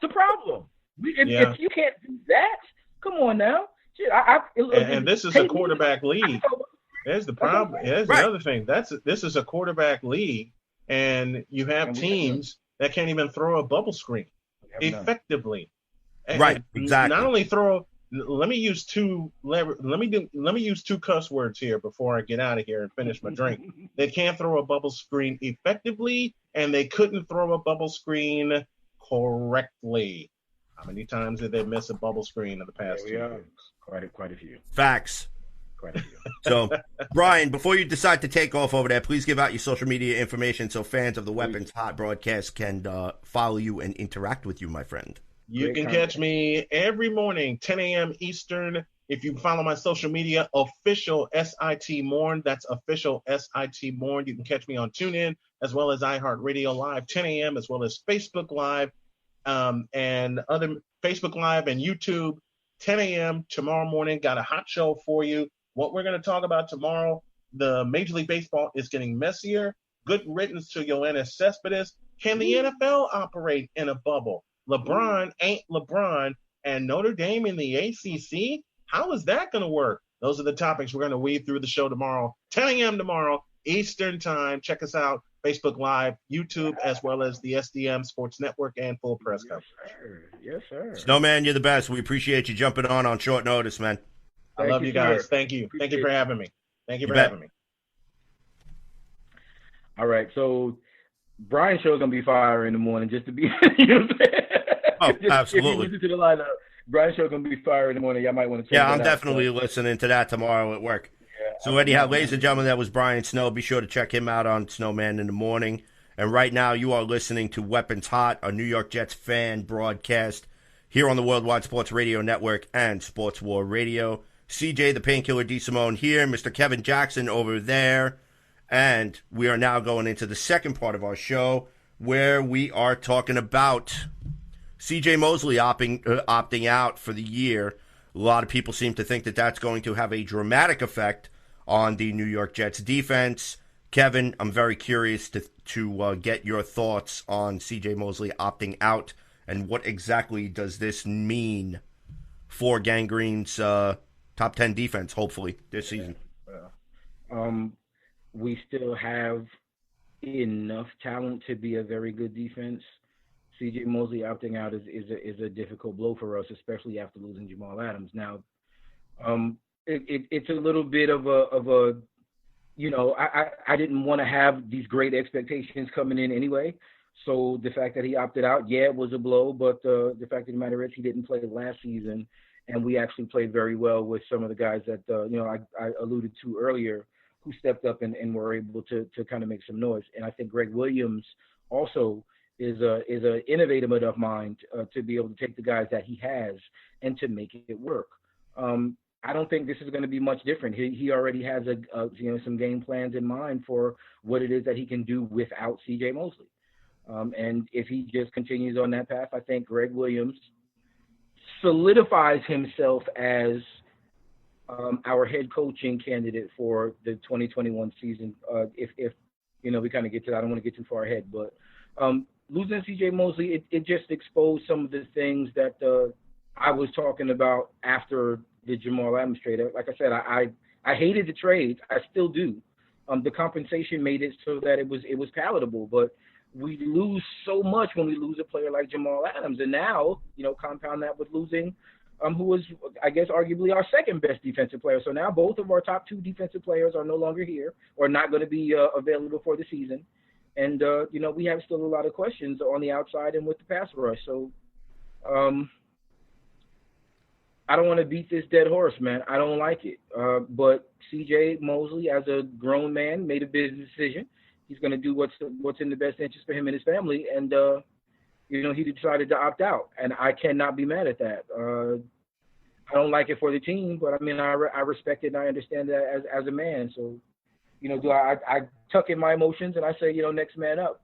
the problem. If you can't do that, come on now. Shit, and this is a quarterback league. There's the problem. There's the other thing. This is a quarterback league, and you have teams that can't even throw a bubble screen effectively. Right. Exactly. Not only throw. Let me use two cuss words here before I get out of here and finish my drink. They can't throw a bubble screen effectively, and they couldn't throw a bubble screen correctly. How many times did they miss a bubble screen in the past 2 years? Quite a few. Facts. Quite a few. So, Brian, before you decide to take off over there, please give out your social media information so fans of the Weapons Hot broadcast can follow you and interact with you, my friend. You can catch me every morning, 10 a.m. Eastern. If you follow my social media, official SIT Morn, that's official SIT Morn. You can catch me on TuneIn as well as iHeartRadio Live, 10 a.m., as well as Facebook Live and other Facebook Live and YouTube, 10 a.m. tomorrow morning. Got a hot show for you. What we're going to talk about tomorrow, the Major League Baseball is getting messier. Good riddance to Yoenis Cespedes. Can the NFL operate in a bubble? LeBron ain't LeBron, and Notre Dame in the ACC? How is that going to work? Those are the topics we're going to weave through the show tomorrow, 10 a.m. tomorrow, Eastern Time. Check us out, Facebook Live, YouTube, as well as the SDM Sports Network and Full Press Coverage. Yes, sir. Snowman, you're the best. We appreciate you jumping on short notice, man. I love you guys. Sir. Thank you. Thank you for having me. Thank you for having me. All right, so Brian's show's going to be fire in the morning just to be, you know what I'm saying? Oh, absolutely. If you listen to the lineup, Brian's show's going to be fire in the morning. Y'all might want to check it out. Yeah, I'm definitely listening to that tomorrow at work. Yeah, so anyhow, ladies and gentlemen, that was Brian Snow. Be sure to check him out on Snowman in the Morning. And right now, you are listening to Weapons Hot, a New York Jets fan broadcast here on the Worldwide Sports Radio Network and Sports War Radio. CJ, the Painkiller DeSimone here, Mr. Kevin Jackson over there. And we are now going into the second part of our show where we are talking about C.J. Mosley opting out for the year. A lot of people seem to think that that's going to have a dramatic effect on the New York Jets defense. Kevin, I'm very curious to get your thoughts on C.J. Mosley opting out and what exactly does this mean for Gangrene's top 10 defense, hopefully, this season. We still have enough talent to be a very good defense. C.J. Mosley opting out is a difficult blow for us, especially after losing Jamal Adams. Now, it's a little bit of a you know, I didn't want to have these great expectations coming in anyway. So the fact that he opted out, yeah, it was a blow, but the fact of the matter is he didn't play last season, and we actually played very well with some of the guys that you know I alluded to earlier, who stepped up and were able to kind of make some noise. And I think Greg Williams also is a innovative enough mind to be able to take the guys that he has and to make it work. I don't think this is going to be much different. He already has some game plans in mind for what it is that he can do without C.J. Mosley. And if he just continues on that path, I think Greg Williams solidifies himself as our head coaching candidate for the 2021 season. If you know, we kind of get to that, I don't want to get too far ahead, but losing C.J. Mosley, it just exposed some of the things that I was talking about after the Jamal Adams trade. Like I said, I hated the trade. I still do. The compensation made it so that it was palatable, but we lose so much when we lose a player like Jamal Adams, and now compound that with losing who was, I guess, arguably our second best defensive player. So now both of our top 2 defensive players are no longer here or not going to be available for the season. And, we have still a lot of questions on the outside and with the pass rush. So I don't want to beat this dead horse, man. I don't like it. But C.J. Mosley, as a grown man, made a business decision. He's going to do what's in the best interest for him and his family. And, he decided to opt out. And I cannot be mad at that. I don't like it for the team, but, I respect it and I understand that as a man. So, do I tuck in my emotions and I say, next man up.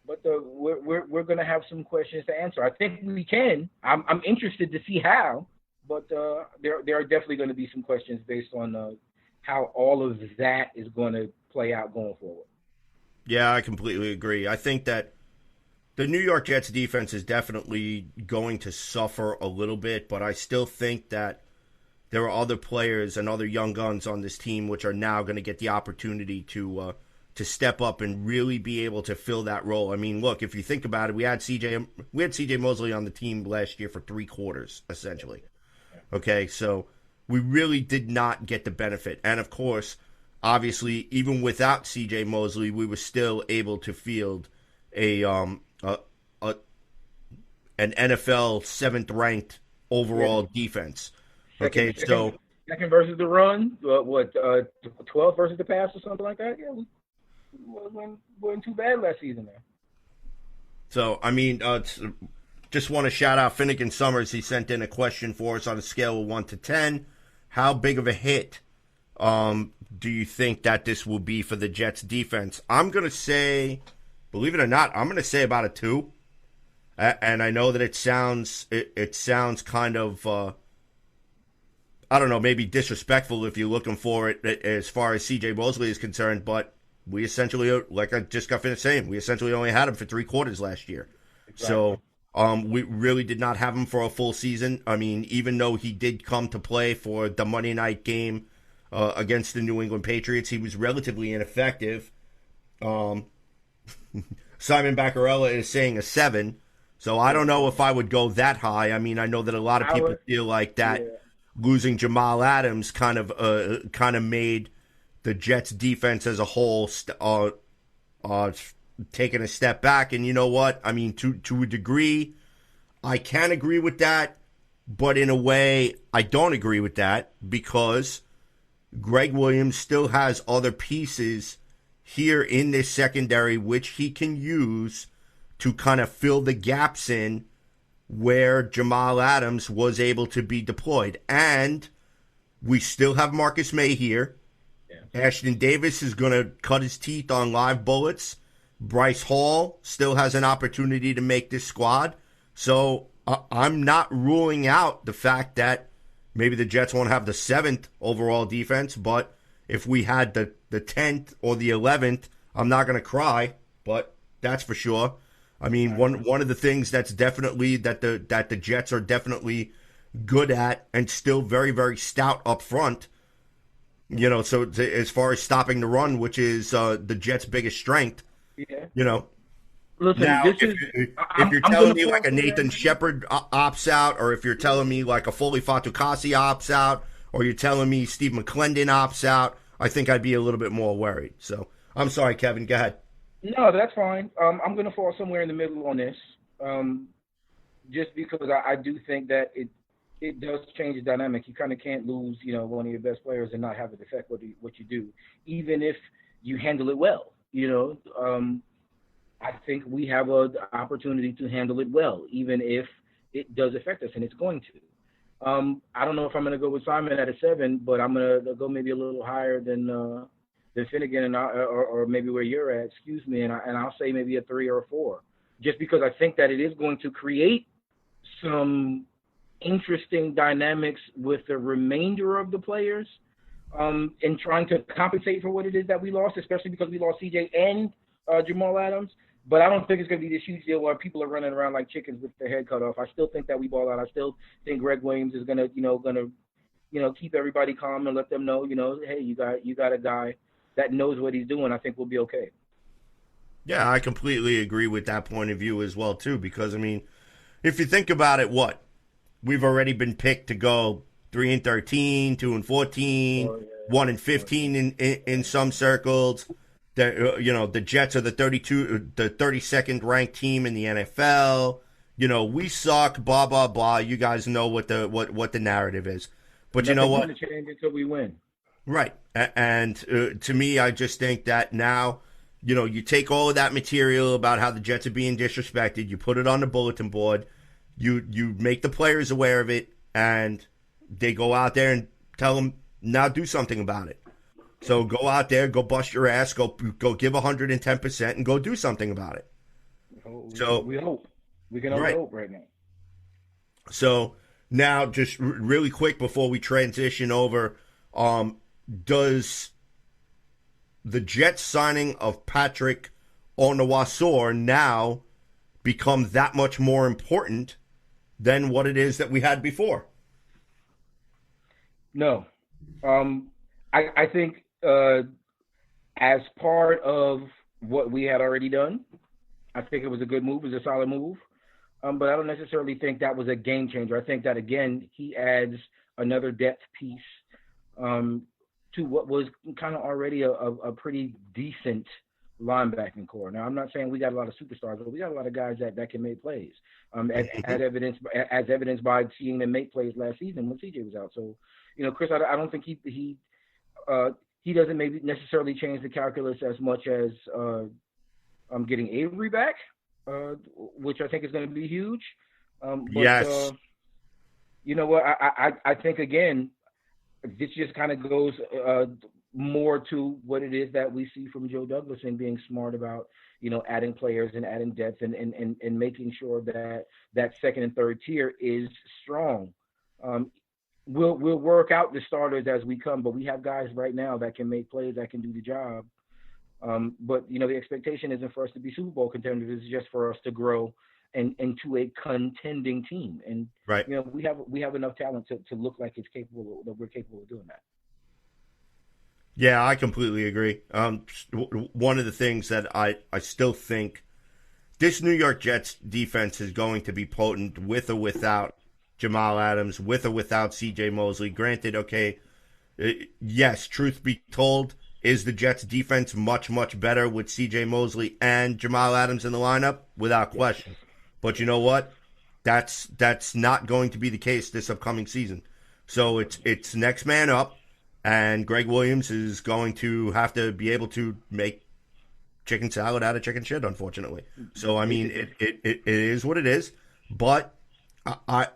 But we're going to have some questions to answer. I think we can. I'm interested to see how. But there are definitely going to be some questions based on how all of that is going to play out going forward. Yeah, I completely agree. I think that the New York Jets defense is definitely going to suffer a little bit, but I still think that there are other players and other young guns on this team which are now going to get the opportunity to step up and really be able to fill that role. I mean, look, if you think about it, we had CJ Mosley on the team last year for 3 quarters, essentially. Okay, so we really did not get the benefit. And, of course, obviously, even without C.J. Mosley, we were still able to field an NFL 7th-ranked overall defense. Okay, second versus the run, 12 versus the pass or something like that? Yeah, we wasn't too bad last season there. So, just want to shout out Finnegan Summers. He sent in a question for us on a scale of 1 to 10. How big of a hit do you think that this will be for the Jets defense? I'm going to say, believe it or not, I'm going to say about a 2. And I know that it sounds kind of, I don't know, maybe disrespectful if you're looking for it as far as C.J. Mosley is concerned, but we essentially, like I just got finished saying, we essentially only had him for 3 quarters last year. Exactly. So we really did not have him for a full season. Even though he did come to play for the Monday night game against the New England Patriots, he was relatively ineffective. Simon Baccarella is saying a 7, so I don't know if I would go that high. I know that a lot of people feel like that losing Jamal Adams kind of made the Jets defense as a whole taking a step back. And you know what? To a degree, I can agree with that, but in a way, I don't agree with that because Greg Williams still has other pieces here in this secondary which he can use to kind of fill the gaps in where Jamal Adams was able to be deployed. And we still have Marcus May here. Yeah. Ashton Davis is going to cut his teeth on live bullets. Bryce Hall still has an opportunity to make this squad. So I'm not ruling out the fact that maybe the Jets won't have the 7th overall defense, but if we had the 10th or the 11th, I'm not going to cry, but that's for sure. One of the things that's definitely that the Jets are definitely good at and still very, very stout up front, so as far as stopping the run, which is the Jets' biggest strength, Listen, now, if you're telling me like a Nathan Shepard opts out, or if you're telling me like a Foley Fatukasi opts out, or you're telling me Steve McClendon opts out, I think I'd be a little bit more worried. So I'm sorry, Kevin. Go ahead. No, that's fine. I'm going to fall somewhere in the middle on this, just because I do think that it does change the dynamic. You kind of can't lose, one of your best players and not have it affect what you do, even if you handle it well. I think we have an opportunity to handle it well, even if it does affect us, and it's going to. I don't know if I'm going to go with Simon at a 7, but I'm going to go maybe a little higher than Finnegan or maybe where you're at, excuse me, and I'll say maybe a 3 or a 4, just because I think that it is going to create some interesting dynamics with the remainder of the players in trying to compensate for what it is that we lost, especially because we lost CJ and Jamal Adams. But I don't think it's going to be this huge deal where people are running around like chickens with their head cut off. I still think that we ball out. I still think Greg Williams is going to keep everybody calm and let them know, hey, you got a guy that knows what he's doing. I think we'll be okay. Yeah, I completely agree with that point of view as well, too, because, I mean, if you think about it, we've already been picked to go 3-13, 2-14, 1-15 in some circles. The Jets are the 32nd ranked team in the NFL. We suck, blah blah blah. You guys know what the narrative is. But you know what? Nothing's gonna change until we win. Right, and to me, I just think that now, you take all of that material about how the Jets are being disrespected, you put it on the bulletin board, you make the players aware of it, and they go out there and tell them, now do something about it. So go out there, go bust your ass, go give 110% and go do something about it. So we hope. We can only hope right now. So now, just really quick before we transition over, does the Jets signing of Patrick Onwuasor now become that much more important than what it is that we had before? No. I think as part of what we had already done, I think it was a good move. It was a solid move. But I don't necessarily think that was a game changer. I think that, again, he adds another depth piece to what was kind of already a pretty decent linebacking core. Now, I'm not saying we got a lot of superstars, but we got a lot of guys that can make plays, as evidenced by seeing them make plays last season when CJ was out. So, Chris, I don't think he doesn't maybe necessarily change the calculus as much as getting Avery back, which I think is going to be huge. Yes. You know what? I think, again, this just kind of goes more to what it is that we see from Joe Douglas and being smart about, adding players and adding depth and making sure that second and third tier is strong. We'll work out the starters as we come, but we have guys right now that can make plays, that can do the job. But the expectation isn't for us to be Super Bowl contenders. It's just for us to grow and into a contending team. And right. We have enough talent to look like that we're capable of doing that. Yeah, I completely agree. One of the things that I still think this New York Jets defense is going to be potent with or without Jamal Adams, with or without C.J. Mosley. Granted, okay, yes, truth be told, is the Jets defense much, much better with C.J. Mosley and Jamal Adams in the lineup? Without question. But you know what? That's not going to be the case this upcoming season. So it's next man up, and Greg Williams is going to have to be able to make chicken salad out of chicken shit, unfortunately. So, I mean, it is what it is. But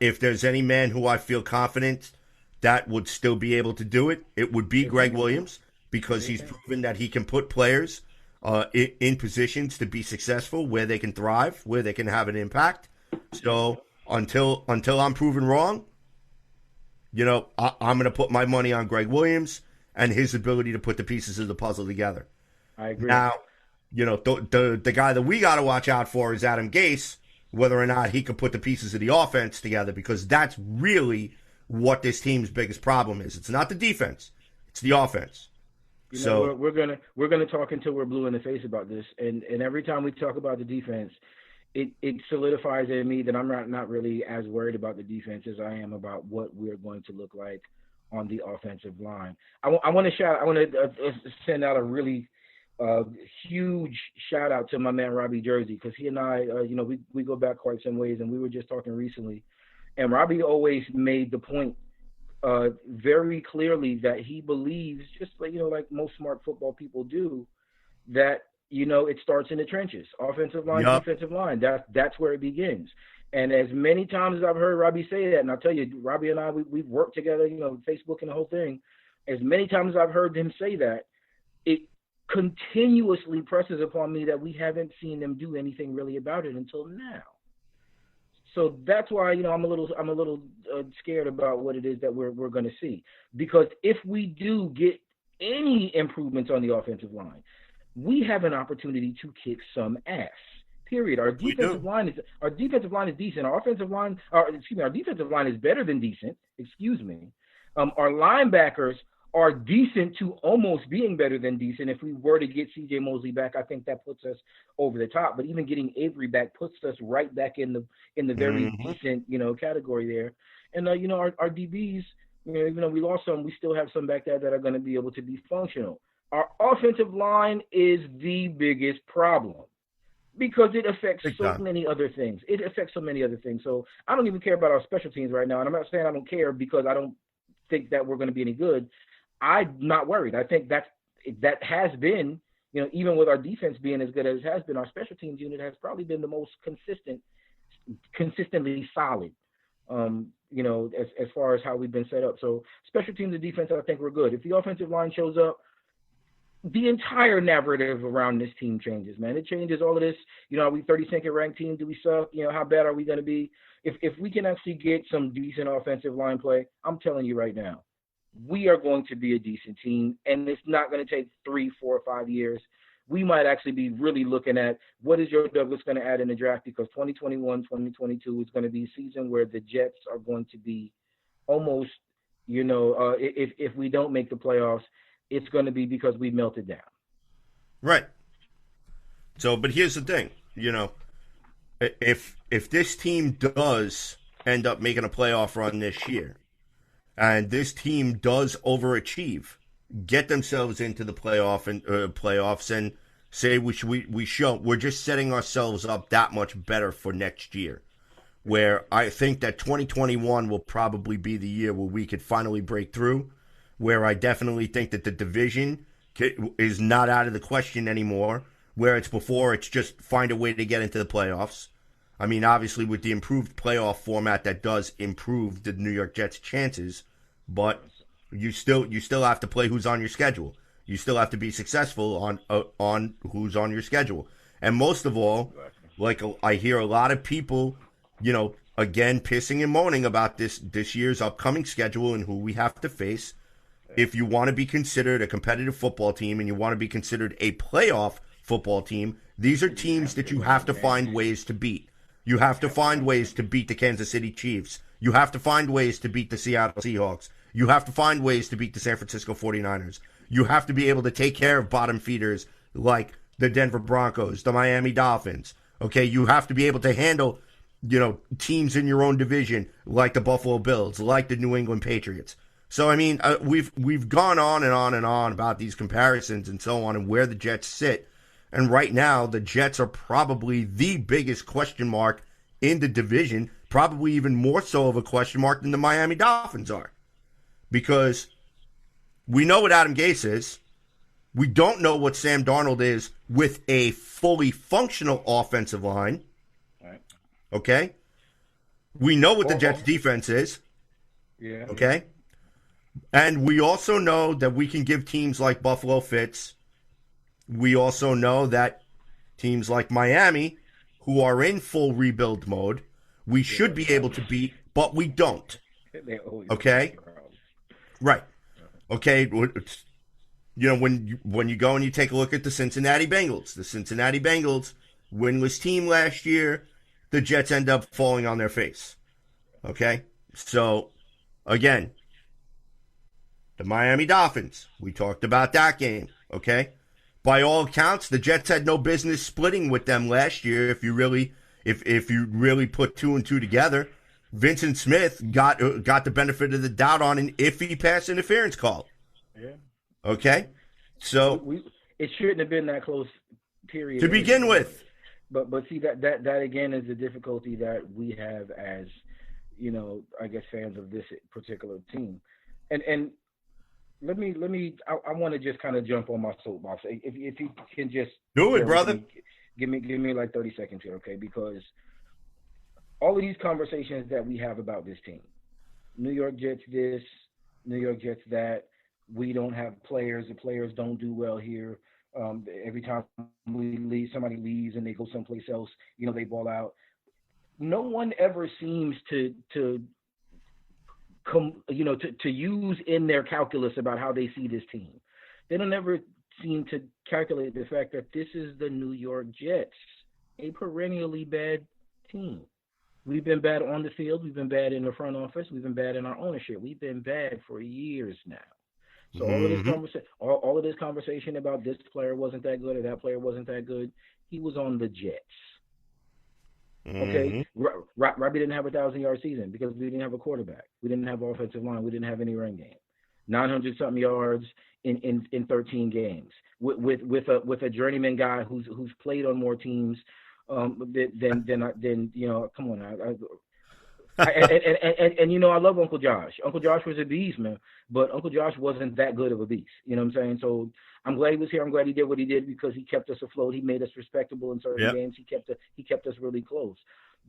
if there's any man who I feel confident that would still be able to do it, it would be Greg Williams, because he's proven that he can put players in positions to be successful, where they can thrive, where they can have an impact. So until I'm proven wrong, I'm going to put my money on Greg Williams and his ability to put the pieces of the puzzle together. I agree. Now, the guy that we got to watch out for is Adam Gase, whether or not he can put the pieces of the offense together, because that's really what this team's biggest problem is. It's not the defense, it's the offense. We're gonna talk until we're blue in the face about this, and every time we talk about the defense, it solidifies in me that I'm not really as worried about the defense as I am about what we're going to look like on the offensive line. I want to send out a really huge shout out to my man Robbie Jersey, because he and I, we go back quite some ways, and we were just talking recently, and Robbie always made the point very clearly that he believes, just like most smart football people do, that it starts in the trenches, offensive line, defensive line. That's where it begins. And as many times as I've heard Robbie say that, and I'll tell you, Robbie and I, we've worked together, Facebook and the whole thing. As many times as I've heard him say that, it continuously presses upon me that we haven't seen them do anything really about it until now. So that's why, I'm a little scared about what it is that we're going to see. Because if we do get any improvements on the offensive line, we have an opportunity to kick some ass. Period. Our defensive line is decent. Our defensive line is better than decent. Our linebackers are decent to almost being better than decent. If we were to get C.J. Mosley back, I think that puts us over the top. But even getting Avery back puts us right back in the very decent, category there. And our DBs, even though we lost some, we still have some back there that are going to be able to be functional. Our offensive line is the biggest problem, because it affects many other things. So I don't even care about our special teams right now. And I'm not saying I don't care because I don't think that we're going to be any good. I'm not worried. I think that has been, even with our defense being as good as it has been, our special teams unit has probably been the most consistently solid, as far as how we've been set up. So special teams and defense, I think we're good. If the offensive line shows up, the entire narrative around this team changes, man. It changes all of this. Are we 32nd ranked team? Do we suck? How bad are we going to be? If we can actually get some decent offensive line play, I'm telling you right now, we are going to be a decent team, and it's not going to take 3, 4, 5 years. We might actually be really looking at what is Joe Douglas going to add in the draft, because 2021, 2022 is going to be a season where the Jets are going to be almost, if we don't make the playoffs, it's going to be because we melted down. Right. So, but here's the thing, if this team does end up making a playoff run this year, and this team does overachieve, get themselves into the playoffs, and say we're just setting ourselves up that much better for next year. Where I think that 2021 will probably be the year where we could finally break through. Where I definitely think that the division is not out of the question anymore. Where it's before, it's just find a way to get into the playoffs. I mean, obviously, with the improved playoff format, that does improve the New York Jets' chances. But you still have to play who's on your schedule. You still have to be successful on who's on your schedule. And most of all, like I hear a lot of people, again, pissing and moaning about this year's upcoming schedule and who we have to face. If you want to be considered a competitive football team and you want to be considered a playoff football team, these are teams that you have to find ways to beat. You have to find ways to beat the Kansas City Chiefs. You have to find ways to beat the Seattle Seahawks. You have to find ways to beat the San Francisco 49ers. You have to be able to take care of bottom feeders like the Denver Broncos, the Miami Dolphins. Okay, you have to be able to handle, teams in your own division like the Buffalo Bills, like the New England Patriots. So, I mean, we've gone on and on and on about these comparisons and so on and where the Jets sit. And right now, the Jets are probably the biggest question mark in the division, probably even more so of a question mark than the Miami Dolphins are. Because we know what Adam Gase is. We don't know what Sam Darnold is with a fully functional offensive line. Right. Okay? We know what the Jets' defense is. Yeah. Okay? And we also know that we can give teams like Buffalo fits. We also know that teams like Miami, who are in full rebuild mode, we should be able to beat, but we don't. Okay? Right. Okay? When you go and you take a look at the Cincinnati Bengals, winless team last year, the Jets end up falling on their face. Okay? So, again, the Miami Dolphins, we talked about that game, okay? By all accounts, the Jets had no business splitting with them last year. If you really put 2 and 2 together, Vincent Smith got the benefit of the doubt on an iffy pass interference call. Yeah. Okay, so it shouldn't have been that close. Period. To begin with. But see that again is the difficulty that we have as, I guess fans of this particular team, and. Let me. I want to just kind of jump on my soapbox. If you can just do it, brother. Give me like 30 seconds here, okay? Because all of these conversations that we have about this team, New York Jets this, New York Jets that, we don't have players. The players don't do well here. Every time we leave, somebody leaves and they go someplace else, they ball out. No one ever seems to use in their calculus about how they see this team. They don't ever seem to calculate the fact that this is the New York Jets, a perennially bad team. We've been bad on the field. We've been bad in the front office. We've been bad in our ownership. We've been bad for years now. So all of this conversation about this player wasn't that good or that player wasn't that good, he was on the Jets. Okay, Robbie didn't have a 1,000-yard season because we didn't have a quarterback. We didn't have offensive line. We didn't have any run game. 900-something yards in 13 games with a journeyman guy who's played on more teams than you know. Come on, and you know, I love Uncle Josh. Uncle Josh was a beast, man, but Uncle Josh wasn't that good of a beast. You know what I'm saying? So I'm glad he was here. I'm glad he did what he did because he kept us afloat. He made us respectable in certain games. He kept us really close.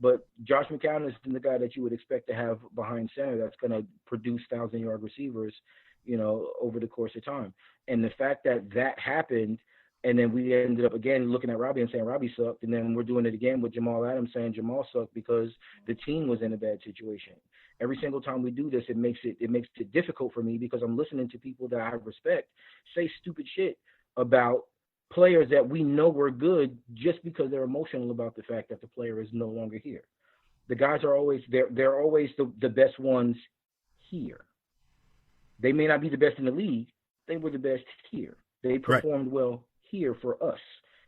But Josh McCown is the guy that you would expect to have behind center that's going to produce 1,000-yard receivers, you know, over the course of time. And the fact that happened, and then we ended up again looking at Robbie and saying Robbie sucked, and then we're doing it again with Jamal Adams saying Jamal sucked because the team was in a bad situation. Every single time we do this, it makes it difficult for me because I'm listening to people that I respect say stupid shit about players that we know were good just because they're emotional about the fact that the player is no longer here. The guys are always they're always the best ones here. They may not be the best in the league. They were the best here. They performed well here for us.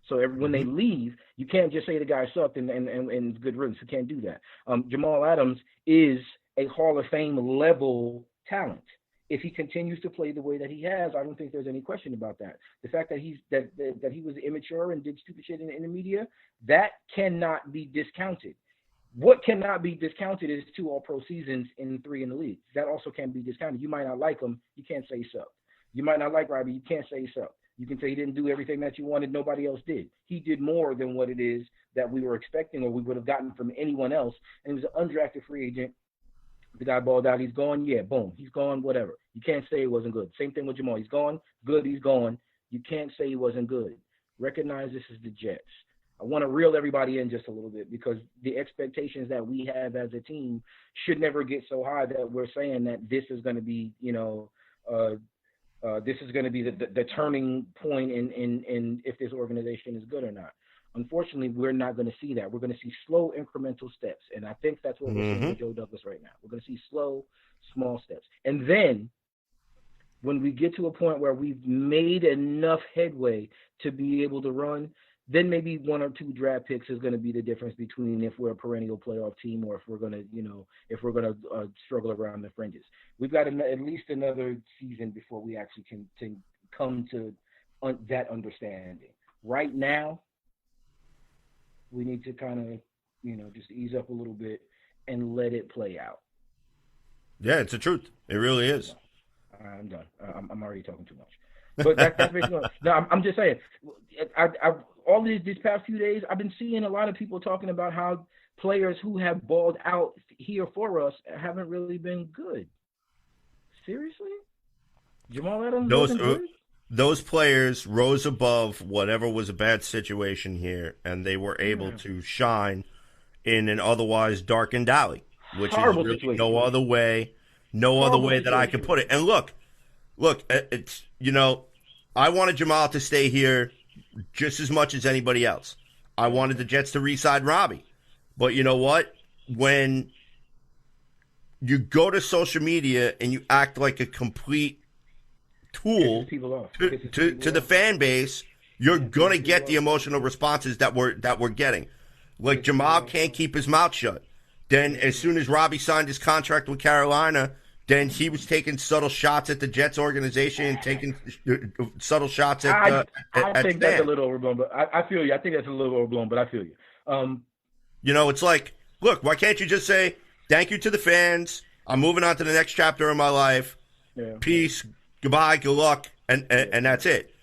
So when they leave, you can't just say the guy sucked and good riddance. You can't do that. Jamal Adams is a Hall of Fame level talent. If he continues to play the way that he has, I don't think there's any question about that. The fact that that he was immature and did stupid shit in the media, that cannot be discounted. What cannot be discounted is 2 all-pro seasons and 3 in the league. That also can be discounted. You might not like him. You can't say so. You might not like Robbie. You can't say so. You can say he didn't do everything that you wanted. Nobody else did. He did more than what it is that we were expecting or we would have gotten from anyone else. And he was an undrafted free agent. The guy balled out. He's gone. Yeah, boom. He's gone, whatever. You can't say it wasn't good. Same thing with Jamal. He's gone. Good. He's gone. You can't say he wasn't good. Recognize this is the Jets. I want to reel everybody in just a little bit because the expectations that we have as a team should never get so high that we're saying that this is going to be, you know, this is going to be the turning point in if this organization is good or not. Unfortunately, we're not going to see that. We're going to see slow incremental steps. And I think that's what we're seeing with Joe Douglas right now. We're going to see slow, small steps. And then when we get to a point where we've made enough headway to be able to run, then maybe 1 or 2 draft picks is going to be the difference between if we're a perennial playoff team or if we're going to, you know, if we're going to struggle around the fringes. We've got at least another season before we actually can come to that understanding. Right now, we need to kind of, you know, just ease up a little bit and let it play out. Yeah, it's the truth. It really is. I'm done. I'm already talking too much. But that's basically no. I'm just saying. All these past few days, I've been seeing a lot of people talking about how players who have balled out here for us haven't really been good. Seriously, Jamal Adams wasn't good? Those players rose above whatever was a bad situation here, and they were able to shine in an otherwise darkened alley, which Horrible is really situation. no other way that I can put it. And look, it's, you know, I wanted Jamal to stay here just as much as anybody else. I wanted the Jets to re-sign Robbie. But you know what? When you go to social media and you act like a complete tool to the fan base, you're going to get the emotional responses that we're getting. Like Jamal can't keep his mouth shut. Then as soon as Robbie signed his contract with Carolina, then he was taking subtle shots at the Jets organization and taking subtle shots at I think Stan. that's a little overblown, but I feel you. I think that's a little overblown, but I feel you. You know, it's like, look, why can't you just say, thank you to the fans, I'm moving on to the next chapter of my life, peace, goodbye, good luck, and that's it.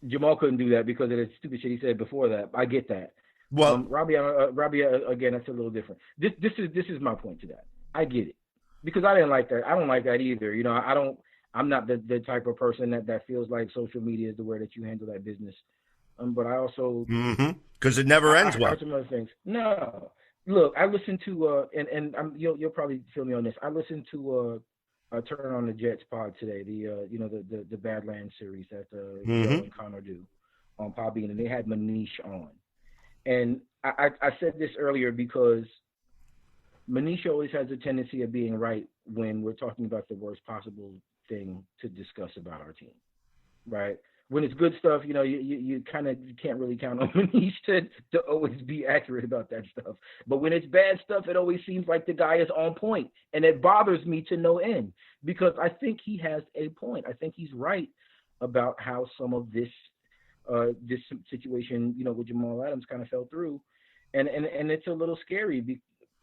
Jamal couldn't do that because of the stupid shit he said before that. I get that. Well, Robbie, again, that's a little different. This is my point to that. I get it because I didn't like that. I don't like that either. You know, I'm not the type of person that feels like social media is the way that you handle that business. But I also because it never ends well. Some other things. No, look, I listened to you'll probably feel me on this. I listened to turn on the Jets pod today. The Badlands series that Joe and Connor do on Podbean, and they had Manish on. And I said this earlier because Manish always has a tendency of being right when we're talking about the worst possible thing to discuss about our team, right? When it's good stuff, you kind of can't really count on Manish to always be accurate about that stuff. But when it's bad stuff, it always seems like the guy is on point, and it bothers me to no end because I think he has a point. I think he's right about how some of this situation, with Jamal Adams kind of fell through, and it's a little scary.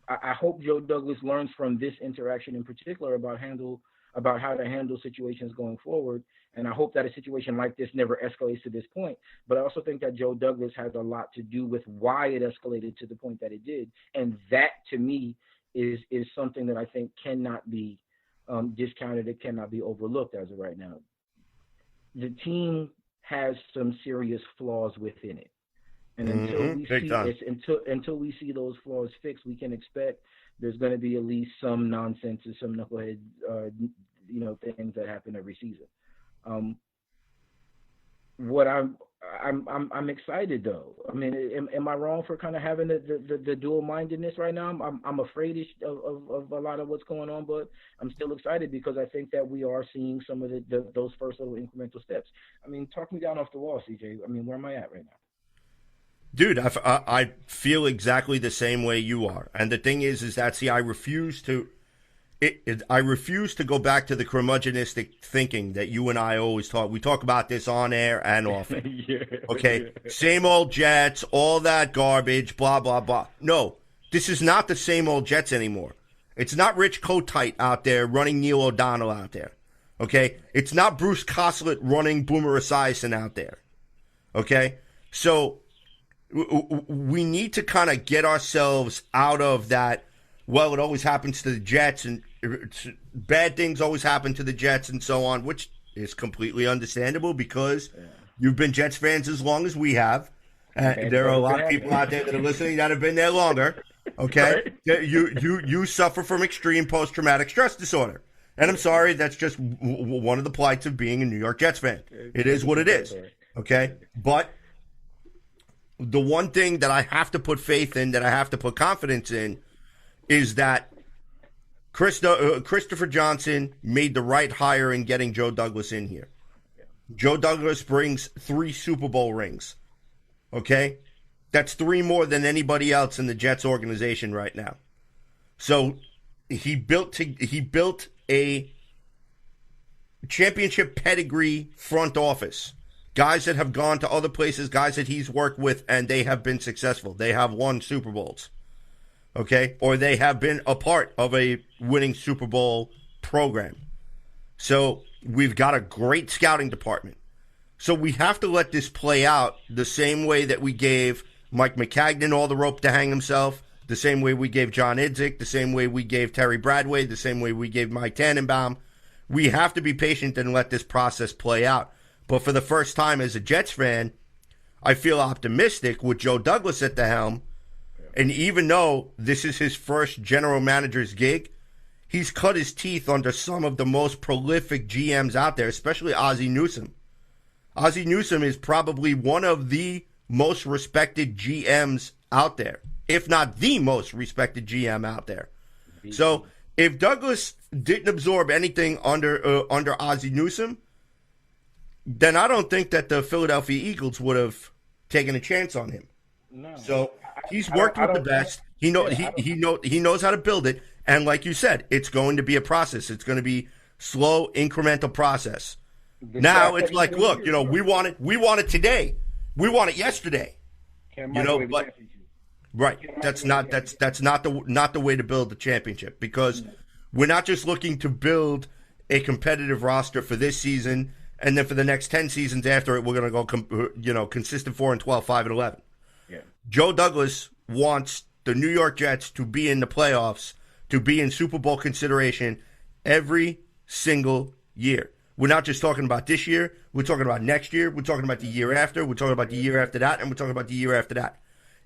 I hope Joe Douglas learns from this interaction in particular about how to handle situations going forward. And I hope that a situation like this never escalates to this point. But I also think that Joe Douglas has a lot to do with why it escalated to the point that it did. And that, to me, is something that I think cannot be discounted. It cannot be overlooked as of right now. The team has some serious flaws within it. And until we see those flaws fixed, we can expect there's going to be at least some nonsense or some knucklehead, things that happen every season. What I'm excited though. I mean, am I wrong for kind of having the dual mindedness right now? I'm afraid of a lot of what's going on, but I'm still excited because I think that we are seeing some of those first little incremental steps. I mean, talk me down off the wall, CJ. I mean, where am I at right now? Dude, I feel exactly the same way you are. And the thing is that, see, I refuse to go back to the curmudgeonistic thinking that you and I always talk. We talk about this on air and off air. Okay? Same old Jets, all that garbage, blah, blah, blah. No, this is not the same old Jets anymore. It's not Rich Kotite out there running Neil O'Donnell out there. Okay? It's not Bruce Coslett running Boomer Esiason out there. Okay? So we need to kind of get ourselves out of that, well, it always happens to the Jets and bad things always happen to the Jets and so on, which is completely understandable because you've been Jets fans as long as we have. There are a lot of people out there that are listening that have been there longer. Okay? Right. You suffer from extreme post-traumatic stress disorder. And I'm sorry, that's just one of the plights of being a New York Jets fan. It is what it is. Okay? But the one thing that I have to put faith in, that I have to put confidence in, is that Christopher Johnson made the right hire in getting Joe Douglas in here. Joe Douglas brings 3 Super Bowl rings. Okay? That's 3 more than anybody else in the Jets organization right now. So he built a championship pedigree front office. Guys that have gone to other places, guys that he's worked with, and they have been successful. They have won Super Bowls. Okay? Or they have been a part of a winning Super Bowl program. So we've got a great scouting department. So we have to let this play out the same way that we gave Mike McCagnon all the rope to hang himself, the same way we gave John Idzik, the same way we gave Terry Bradway, the same way we gave Mike Tannenbaum. We have to be patient and let this process play out. But for the first time as a Jets fan, I feel optimistic with Joe Douglas at the helm. And even though this is his first general manager's gig, he's cut his teeth under some of the most prolific GMs out there, especially Ozzie Newsome. Ozzie Newsome is probably one of the most respected GMs out there, if not the most respected GM out there. So if Douglas didn't absorb anything under Ozzie Newsome, then I don't think that the Philadelphia Eagles would have taken a chance on him. No. So he's worked with the best. He knows how to build it. And like you said, it's going to be a process. It's going to be slow, incremental process. Now it's like, look, we want it today. We want it yesterday. But right. That's not the way to build the championship, because we're not just looking to build a competitive roster for this season, and then for the next 10 seasons after it, we're going to go, consistent 4-12, 5-11. Yeah. Joe Douglas wants the New York Jets to be in the playoffs, to be in Super Bowl consideration every single year. We're not just talking about this year. We're talking about next year. We're talking about the year after. We're talking about the year after that, and we're talking about the year after that.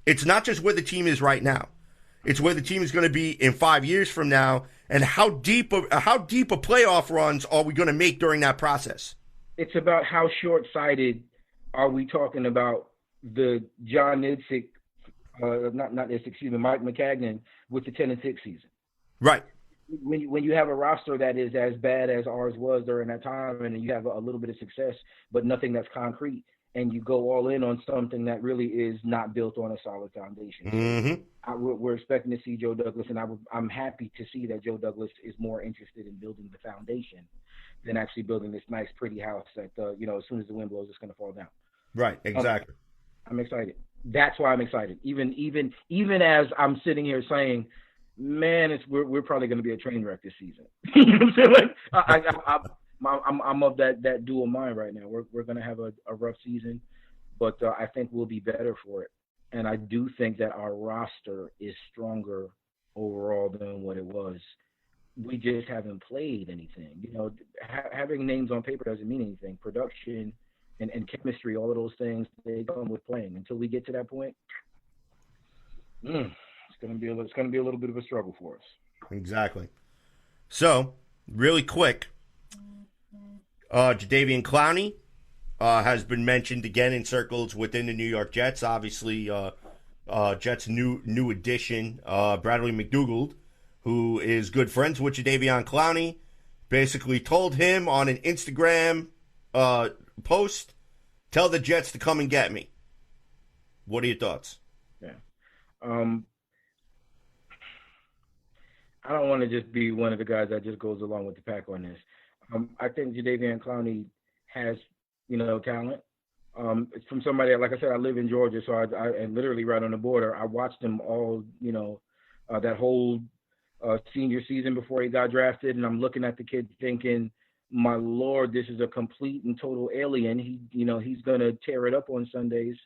It's not just where the team is right now. It's where the team is going to be in 5 years from now, and how deep a playoff runs are we going to make during that process? It's about how short-sighted are we talking about the John Idzik, Mike Maccagnan with the 10-6 season. Right. When you have a roster that is as bad as ours was during that time, and you have a little bit of success, but nothing that's concrete, and you go all in on something that really is not built on a solid foundation. Mm-hmm. We're expecting to see Joe Douglas, and I'm happy to see that Joe Douglas is more interested in building the foundation than actually building this nice, pretty house that, as soon as the wind blows, it's going to fall down. Right, exactly. I'm excited. That's why I'm excited. Even as I'm sitting here saying, man, we're probably going to be a train wreck this season. You know what I'm saying? Like, I'm of that dual mind right now. We're going to have a rough season, but I think we'll be better for it. And I do think that our roster is stronger overall than what it was. We just haven't played anything. Having names on paper doesn't mean anything. Production and chemistry, all of those things, they come with playing. Until we get to that point, it's going to be a little bit of a struggle for us. Exactly. So, really quick, Jadeveon Clowney has been mentioned again in circles within the New York Jets. Obviously, Jets' new addition, Bradley McDougald, who is good friends with Jadeveon Clowney, basically told him on an Instagram post, "Tell the Jets to come and get me." What are your thoughts? Yeah. I don't want to just be one of the guys that just goes along with the pack on this. I think Jadeveon Clowney has, talent. It's from somebody, like I said, I live in Georgia, so I literally right on the border. I watched him all, that whole senior season before he got drafted, and I'm looking at the kid thinking, my Lord, this is a complete and total alien. He's going to tear it up on Sundays.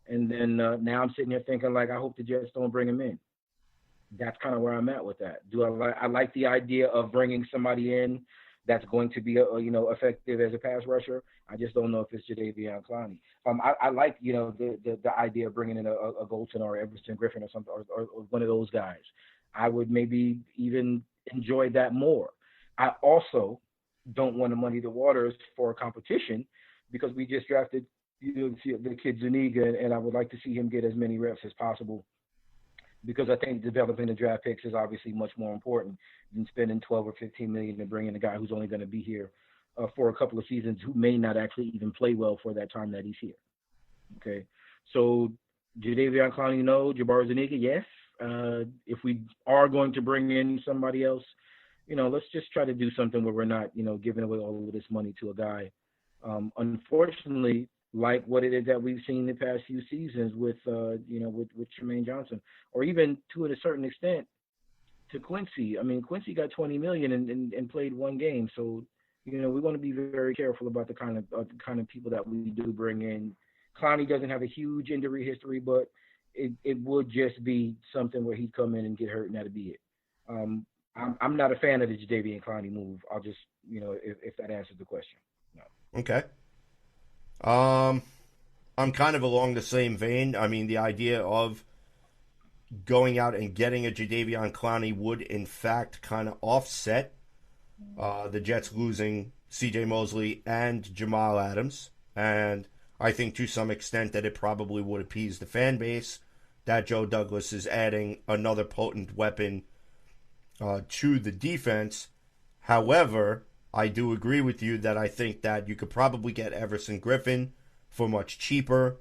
And then now I'm sitting here thinking, like, I hope the Jets don't bring him in. That's kind of where I'm at with that. I like the idea of bringing somebody in that's going to be, effective as a pass rusher. I just don't know if it's Jadeveon Clowney. I like, the idea of bringing in a Golson or Everson Griffin or something, or one of those guys. I would maybe even enjoy that more. I also don't want to muddy the waters for competition because we just drafted the kid Zuniga, and I would like to see him get as many reps as possible, because I think developing the draft picks is obviously much more important than spending $12 or $15 million to bring in a guy who's only going to be here for a couple of seasons, who may not actually even play well for that time that he's here. Okay, so Jadeveon Clowney, no. Jabari Zuniga, yes. If we are going to bring in somebody else, let's just try to do something where we're not, giving away all of this money to a guy. Unfortunately, like what it is that we've seen the past few seasons with Tremaine Johnson, or even to a certain extent to Quincy. I mean, Quincy got $20 million and played one game. So, we want to be very careful about the kind of people that we do bring in. Clowney doesn't have a huge injury history, but it would just be something where he'd come in and get hurt, and that'd be it. I'm not a fan of the Jadeveon Clowney move. I'll just, if that answers the question. No. Okay. I'm kind of along the same vein. I mean, the idea of going out and getting a Jadeveon Clowney would, in fact, kind of offset the Jets losing C.J. Mosley and Jamal Adams. And I think to some extent that it probably would appease the fan base that Joe Douglas is adding another potent weapon to the defense. However, I do agree with you that I think that you could probably get Everson Griffin for much cheaper,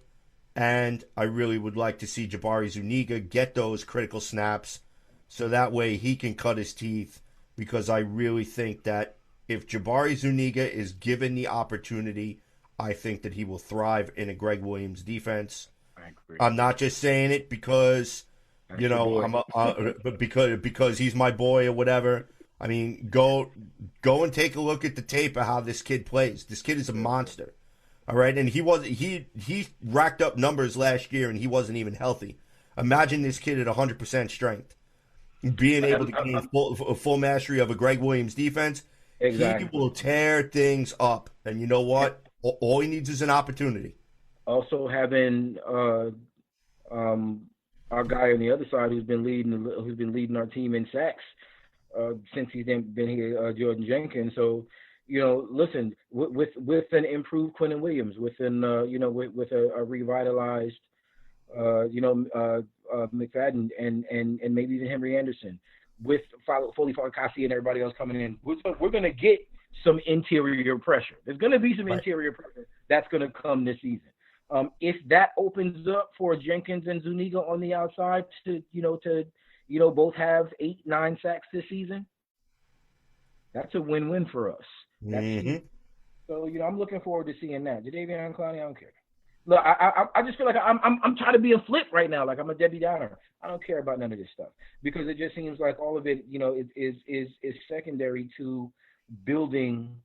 and I really would like to see Jabari Zuniga get those critical snaps so that way he can cut his teeth, because I really think that if Jabari Zuniga is given the opportunity, I think that he will thrive in a Greg Williams defense. I agree. I'm not just saying it because, because he's my boy or whatever. I mean, go and take a look at the tape of how this kid plays. This kid is a monster. All right, and he racked up numbers last year and he wasn't even healthy. Imagine this kid at 100% strength, being able to gain full mastery of a Greg Williams defense. Exactly. He will tear things up. And you know what? All he needs is an opportunity. Also having our guy on the other side who's been leading our team in sacks since he's been here, Jordan Jenkins. So, listen, with an improved Quentin Williams, with a revitalized, McFadden and maybe even Henry Anderson, with Foley Fatukasi and everybody else coming in, we're going to get some interior pressure. There's going to be some interior pressure that's going to come this season. If that opens up for Jenkins and Zuniga on the outside to both have 8-9 sacks this season, that's a win-win for us. That's huge. So, I'm looking forward to seeing that. Jadeveon Clowney, I don't care. Look, I just feel like I'm trying to be a flip right now. Like I'm a Debbie Downer. I don't care about none of this stuff because it just seems like all of it, is secondary to building,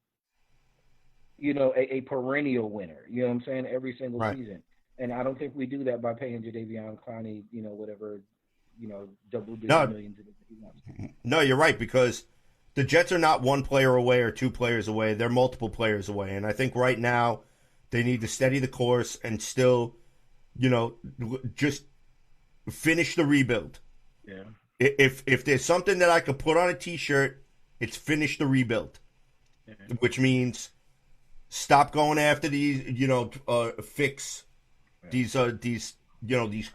a perennial winner. You know what I'm saying? Every single season. And I don't think we do that by paying Jadeveon Clowney, whatever, double-digit millions. No, you're right, because the Jets are not one player away or two players away. They're multiple players away. And I think right now they need to steady the course and still, just finish the rebuild. Yeah. If there's something that I could put on a T-shirt, it's finish the rebuild, which means stop going after these, fix these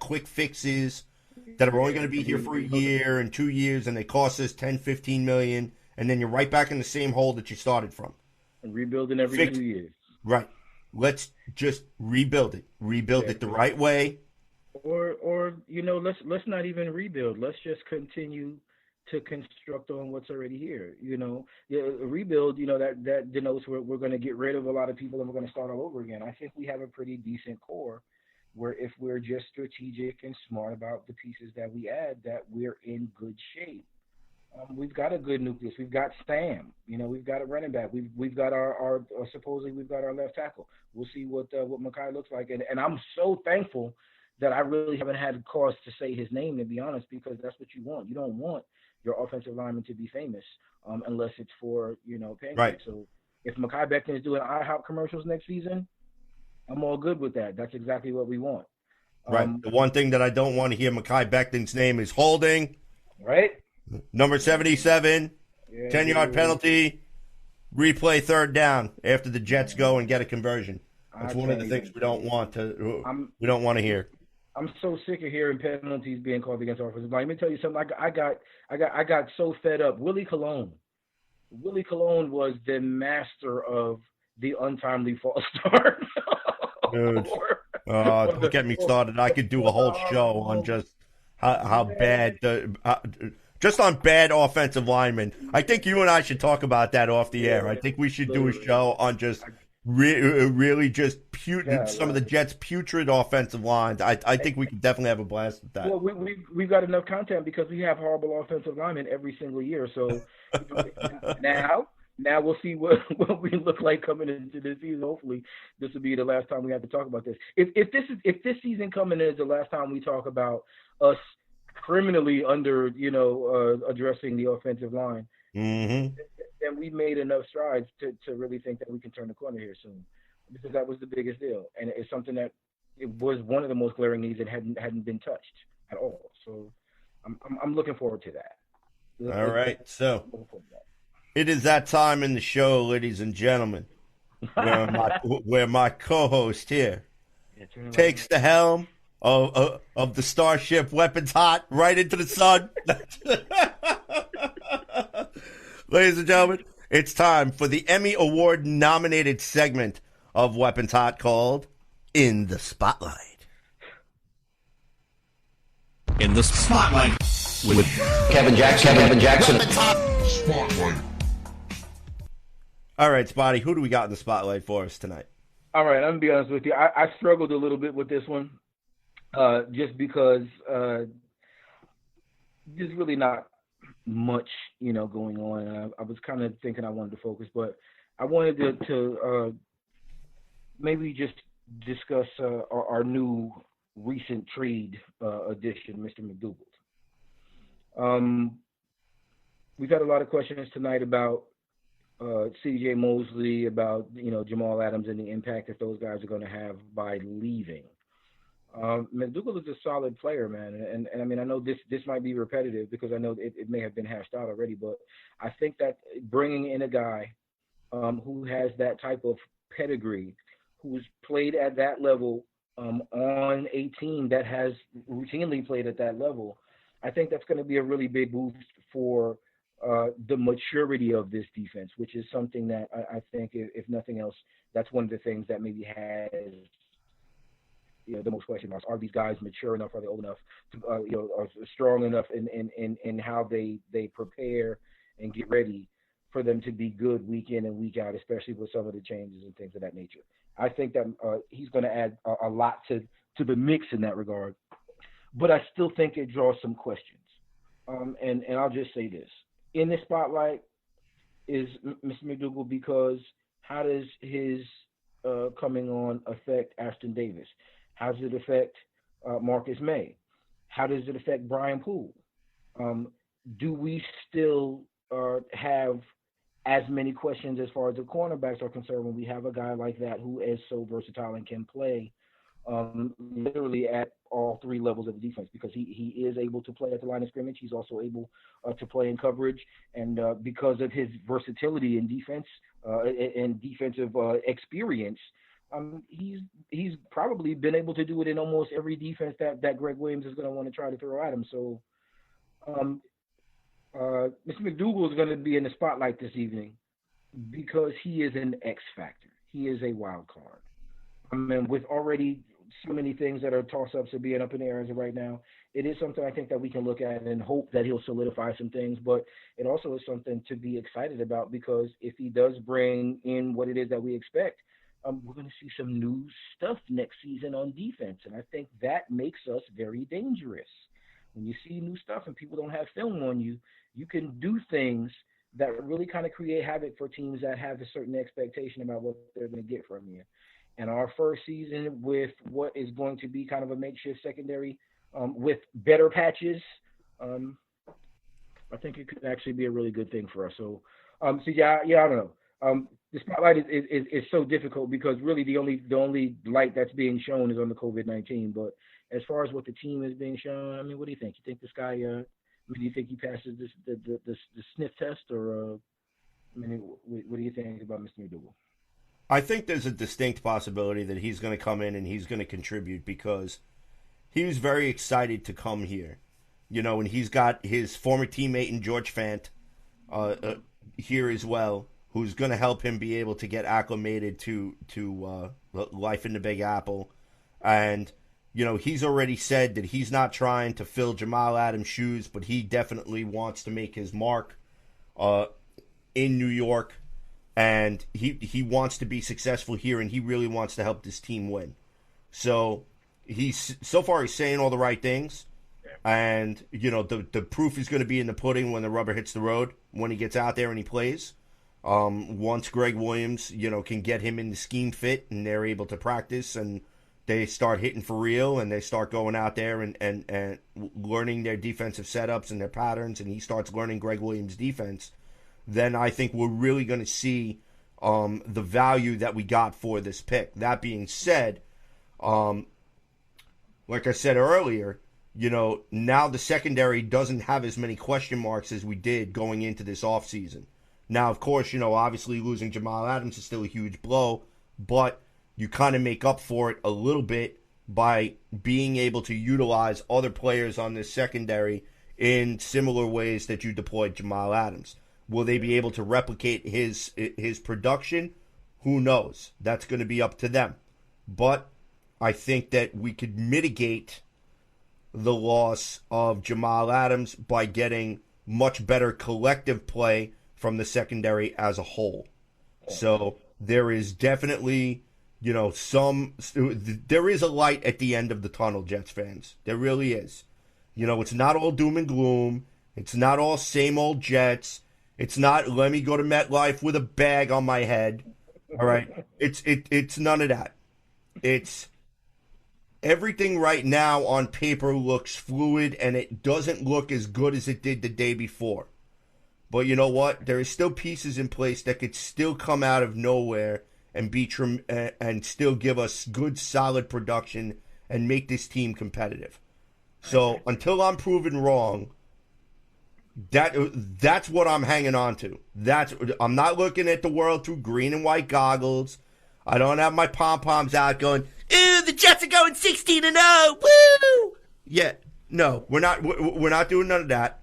quick fixes that are only going to be here for a year and 2 years, and they cost us 10, 15 million, and then you're right back in the same hole that you started from. And rebuilding every 2 years. Right. Let's just rebuild it. Rebuild it the right way. Or let's not even rebuild. Let's just continue to construct on what's already here. A rebuild, that denotes we're going to get rid of a lot of people and we're going to start all over again. I think we have a pretty decent core where if we're just strategic and smart about the pieces that we add, that we're in good shape. We've got a good nucleus. We've got Sam. We've got a running back. We've got our supposedly we've got our left tackle. We'll see what Mekhi looks like. And I'm so thankful that I really haven't had cause to say his name, to be honest, because that's what you want. You don't want your offensive lineman to be famous unless it's for pancakes. Right. So if Mekhi Becton is doing IHOP commercials next season, I'm all good with that. That's exactly what we want. Right. The one thing that I don't want to hear Mekhi Becton's name is holding. Right. Number 77, 10-yard penalty, replay third down after the Jets go and get a conversion. That's one of the things we don't want to hear. I'm so sick of hearing penalties being called against offensive line. Let me tell you something. I got so fed up. Willie Colon was the master of the untimely false start. Dude, don't get me started. I could do a whole show on just how bad just on bad offensive linemen. I think you and I should talk about that off the air. I think we should do a show on just really just some of the Jets' putrid offensive lines. I think we could definitely have a blast with that. Well, we've got enough content because we have horrible offensive linemen every single year. So now we'll see what we look like coming into this season. Hopefully, this will be the last time we have to talk about this. If this season coming is the last time we talk about us criminally under addressing the offensive line, then we made enough strides to really think that we can turn the corner here soon, because that was the biggest deal, and it's something that it was one of the most glaring needs that hadn't been touched at all. So I'm looking forward to that. All right, so it is that time in the show, ladies and gentlemen, where my co-host here takes the helm of the Starship Weapons Hot right into the sun. Ladies and gentlemen, it's time for the Emmy Award-nominated segment of Weapons Hot called In the Spotlight. In the Spotlight with Kevin Jackson. Spotlight. All right, Spotty, who do we got in the spotlight for us tonight? All right, I'm going to be honest with you. I struggled a little bit with this one just because there's really not much, going on. And I was kind of thinking I wanted to focus, but I wanted to maybe just discuss our new recent trade addition, Mr. McDougal. We've had a lot of questions tonight about C.J. Mosley, about Jamal Adams and the impact that those guys are going to have by leaving. McDougal is a solid player, man, and I mean I know this might be repetitive because I know it may have been hashed out already, but I think that bringing in a guy who has that type of pedigree, who's played at that level on a team that has routinely played at that level, I think that's going to be a really big boost for the maturity of this defense, which is something that I think, if nothing else, that's one of the things that maybe has the most question marks. Are these guys mature enough? Are they old enough? To, are strong enough in how they prepare and get ready for them to be good week in and week out, especially with some of the changes and things of that nature. I think that he's going to add a lot to the mix in that regard. But I still think it draws some questions. And I'll just say this. In the spotlight is Mr. McDougal because how does his coming on affect Ashton Davis? How does it affect Marcus May? How does it affect Brian Poole? Do we still have as many questions as far as the cornerbacks are concerned when we have a guy like that who is so versatile and can play literally at all three levels of the defense, because he is able to play at the line of scrimmage. He's also able to play in coverage, and because of his versatility in defense and defensive experience, he's probably been able to do it in almost every defense that Greg Williams is going to want to try to throw at him. So Mr. McDougal is going to be in the spotlight this evening because he is an X factor. He is a wild card. I mean, with already so many things that are toss-ups of being up in the air as of right now, it is something I think that we can look at and hope that he'll solidify some things, but it also is something to be excited about, because if he does bring in what it is that we expect, we're going to see some new stuff next season on defense, and I think that makes us very dangerous. When you see new stuff and people don't have film on you, you can do things that really kind of create havoc for teams that have a certain expectation about what they're going to get from you. And our first season with what is going to be kind of a makeshift secondary with better patches, I think it could actually be a really good thing for us. So, I don't know. The spotlight is so difficult because really the only light that's being shown is on the COVID-19. But as far as what the team is being shown, I mean, what do you think? You think this guy? Do you think he passes the sniff test, or what do you think about Mr. McDougal? I think there's a distinct possibility that he's going to come in and he's going to contribute, because he was very excited to come here, and he's got his former teammate in George Fant here as well, who's going to help him be able to get acclimated to life in the Big Apple. And, he's already said that he's not trying to fill Jamal Adams' shoes, but he definitely wants to make his mark in New York. And he wants to be successful here, and he really wants to help this team win. So so far he's saying all the right things, and the proof is going to be in the pudding when the rubber hits the road, when he gets out there and he plays. Once Greg Williams can get him in the scheme fit, and they're able to practice, and they start hitting for real, and they start going out there and learning their defensive setups and their patterns, and he starts learning Greg Williams' defense, then I think we're really going to see the value that we got for this pick. That being said, like I said earlier, now the secondary doesn't have as many question marks as we did going into this offseason. Now, of course, obviously losing Jamal Adams is still a huge blow, but you kind of make up for it a little bit by being able to utilize other players on this secondary in similar ways that you deployed Jamal Adams. Will they be able to replicate his production? Who knows? That's going to be up to them. But I think that we could mitigate the loss of Jamal Adams by getting much better collective play from the secondary as a whole. So there is definitely, there is a light at the end of the tunnel, Jets fans. There really is. It's not all doom and gloom. It's not all same old Jets. It's not, let me go to MetLife with a bag on my head. All right? It's none of that. It's everything right now on paper looks fluid, and it doesn't look as good as it did the day before. But you know what? There is still pieces in place that could still come out of nowhere and and still give us good, solid production and make this team competitive. So until I'm proven wrong, that's what I'm hanging on to. I'm not looking at the world through green and white goggles. I don't have my pom-poms out going, ooh, the Jets are going 16-0, woo! Yeah, no, we're not doing none of that.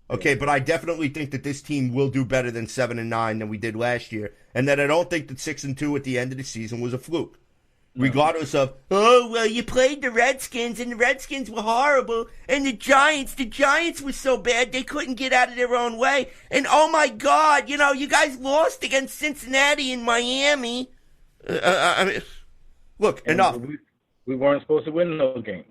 Okay, but I definitely think that this team will do better than 7-9 than we did last year, and that I don't think that 6-2 at the end of the season was a fluke. Regardless of, oh, well, you played the Redskins, and the Redskins were horrible, and the Giants were so bad they couldn't get out of their own way, and oh my God, you guys lost against Cincinnati and Miami. I mean, look, and enough. We weren't supposed to win those games.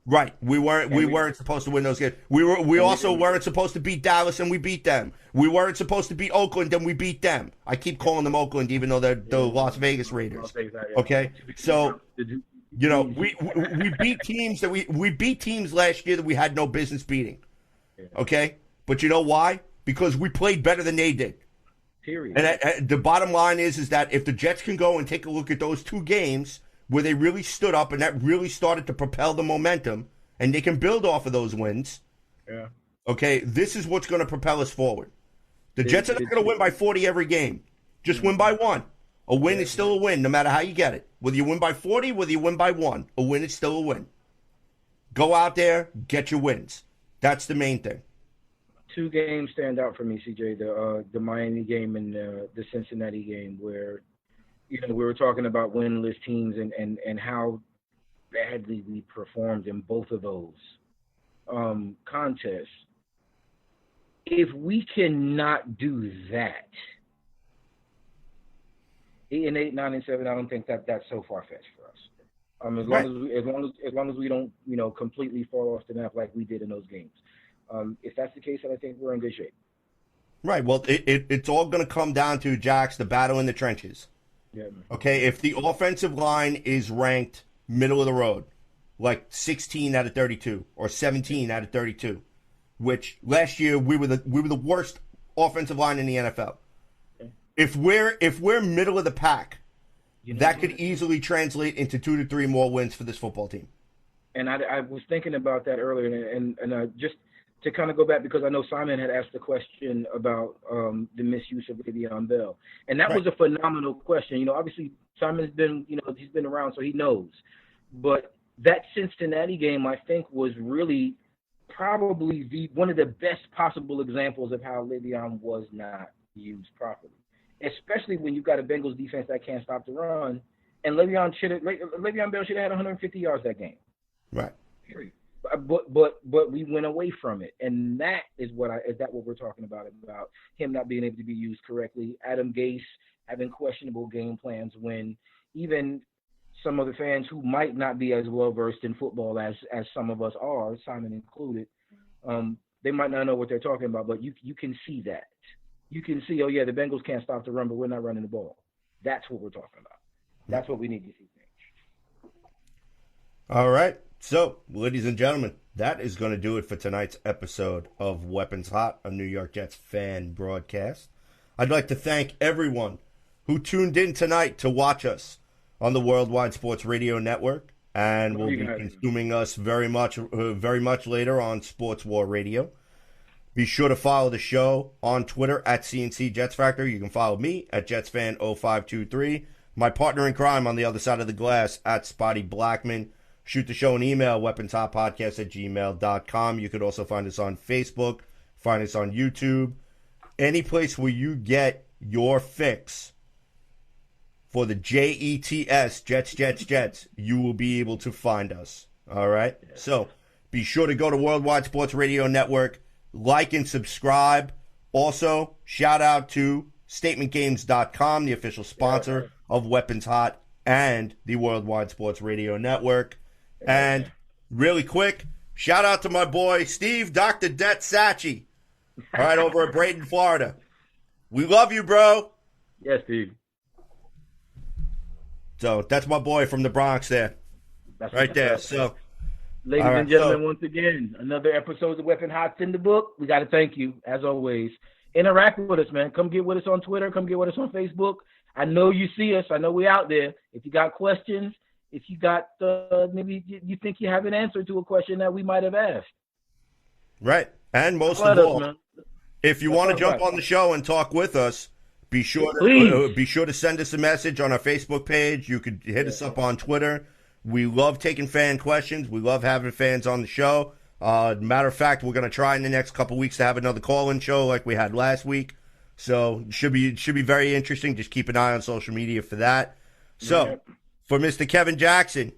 Right, we weren't supposed to win those games. We also weren't supposed to beat Dallas, and we beat them. We weren't supposed to beat Oakland, and we beat them. I keep calling them Oakland, even though they're the Las Vegas Raiders. Okay, so we beat teams that we beat teams last year that we had no business beating. Okay, but you know why? Because we played better than they did. Period. And the bottom line is that if the Jets can go and take a look at those two games where they really stood up and that really started to propel the momentum, and they can build off of those wins. Yeah. Okay, this is what's going to propel us forward. The Jets are not going to win by 40 every game. Just win by 1. A win is still a win, no matter how you get it. Whether you win by 40, whether you win by 1, a win is still a win. Go out there, get your wins. That's the main thing. 2 games stand out for me, CJ. The Miami game and the Cincinnati game, where we were talking about winless teams and how badly we performed in both of those contests. If we cannot do that, 8-8, 9-7, I don't think that's so far-fetched for us. As long as we don't completely fall off the map like we did in those games. If that's the case, then I think we're in good shape. Right. Well, it's all going to come down to, Jax, the battle in the trenches. Yeah. Okay, if the offensive line is ranked middle of the road, like 16 out of 32 or 17 out of 32, which last year we were the worst offensive line in the NFL. Okay. If we're middle of the pack, that could easily translate into 2 to 3 more wins for this football team. And I was thinking about that earlier, and just to kind of go back, because I know Simon had asked the question about the misuse of Le'Veon Bell. And that was a phenomenal question. Obviously Simon's been, he's been around, so he knows. But that Cincinnati game, I think, was really probably one of the best possible examples of how Le'Veon was not used properly, especially when you've got a Bengals defense that can't stop the run. And Le'Veon Bell should have had 150 yards that game. Right. Period. But we went away from it, and that is what we're talking about him not being able to be used correctly. Adam Gase having questionable game plans when even some of the fans who might not be as well versed in football as some of us are, Simon included, they might not know what they're talking about. But you can see that. You can see, oh yeah, the Bengals can't stop the run, but we're not running the ball. That's what we're talking about. That's what we need to see. All right. So, ladies and gentlemen, that is going to do it for tonight's episode of Weapons Hot, a New York Jets fan broadcast. I'd like to thank everyone who tuned in tonight to watch us on the Worldwide Sports Radio Network, and will be consuming us very much later on Sports War Radio. Be sure to follow the show on Twitter at CNC Jets Factor. You can follow me at JetsFan0523. My partner in crime on the other side of the glass at Spotty Blackman. Shoot the show an email, weaponshotpodcast@gmail.com. You could also find us on Facebook, find us on YouTube. Any place where you get your fix for the JETS, Jets, you will be able to find us. All right? Yeah. So be sure to go to Worldwide Sports Radio Network, like and subscribe. Also, shout out to StatementGames.com, the official sponsor of Weapons Hot and the Worldwide Sports Radio Network. And really quick, shout out to my boy, Steve Dr. Det Sachi, all right, over at Braden, Florida. We love you, bro. Yes, Steve. So that's my boy from the Bronx there. That's right there. So, ladies and gentlemen, once again, another episode of Weapon Hot's in the book. We got to thank you, as always. Interact with us, man. Come get with us on Twitter. Come get with us on Facebook. I know you see us. I know we out there. If you got questions, if you got maybe you think you have an answer to a question that we might have asked. Right. And most of all, if you want to jump on the show and talk with us, be sure to send us a message on our Facebook page. You could hit us up on Twitter. We love taking fan questions. We love having fans on the show. Matter of fact, we're going to try in the next couple weeks to have another call-in show like we had last week. So should be very interesting. Just keep an eye on social media for that. So for Mr. Kevin Jackson,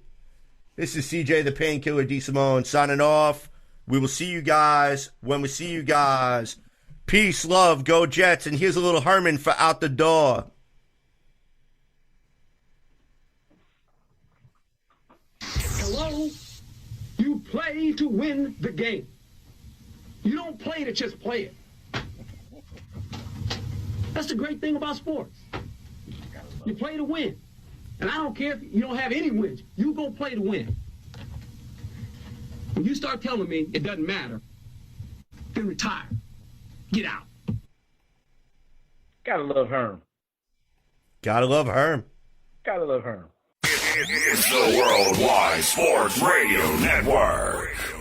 this is CJ the Painkiller DeSimone signing off. We will see you guys when we see you guys. Peace, love, go Jets. And here's a little Herman for out the door. Hello? You play to win the game. You don't play to just play it. That's the great thing about sports. You play to win. And I don't care if you don't have any wins. You go play to win. When you start telling me it doesn't matter, then retire. Get out. Gotta love Herm. Gotta love Herm. Gotta love Herm. It's the Worldwide Sports Radio Network.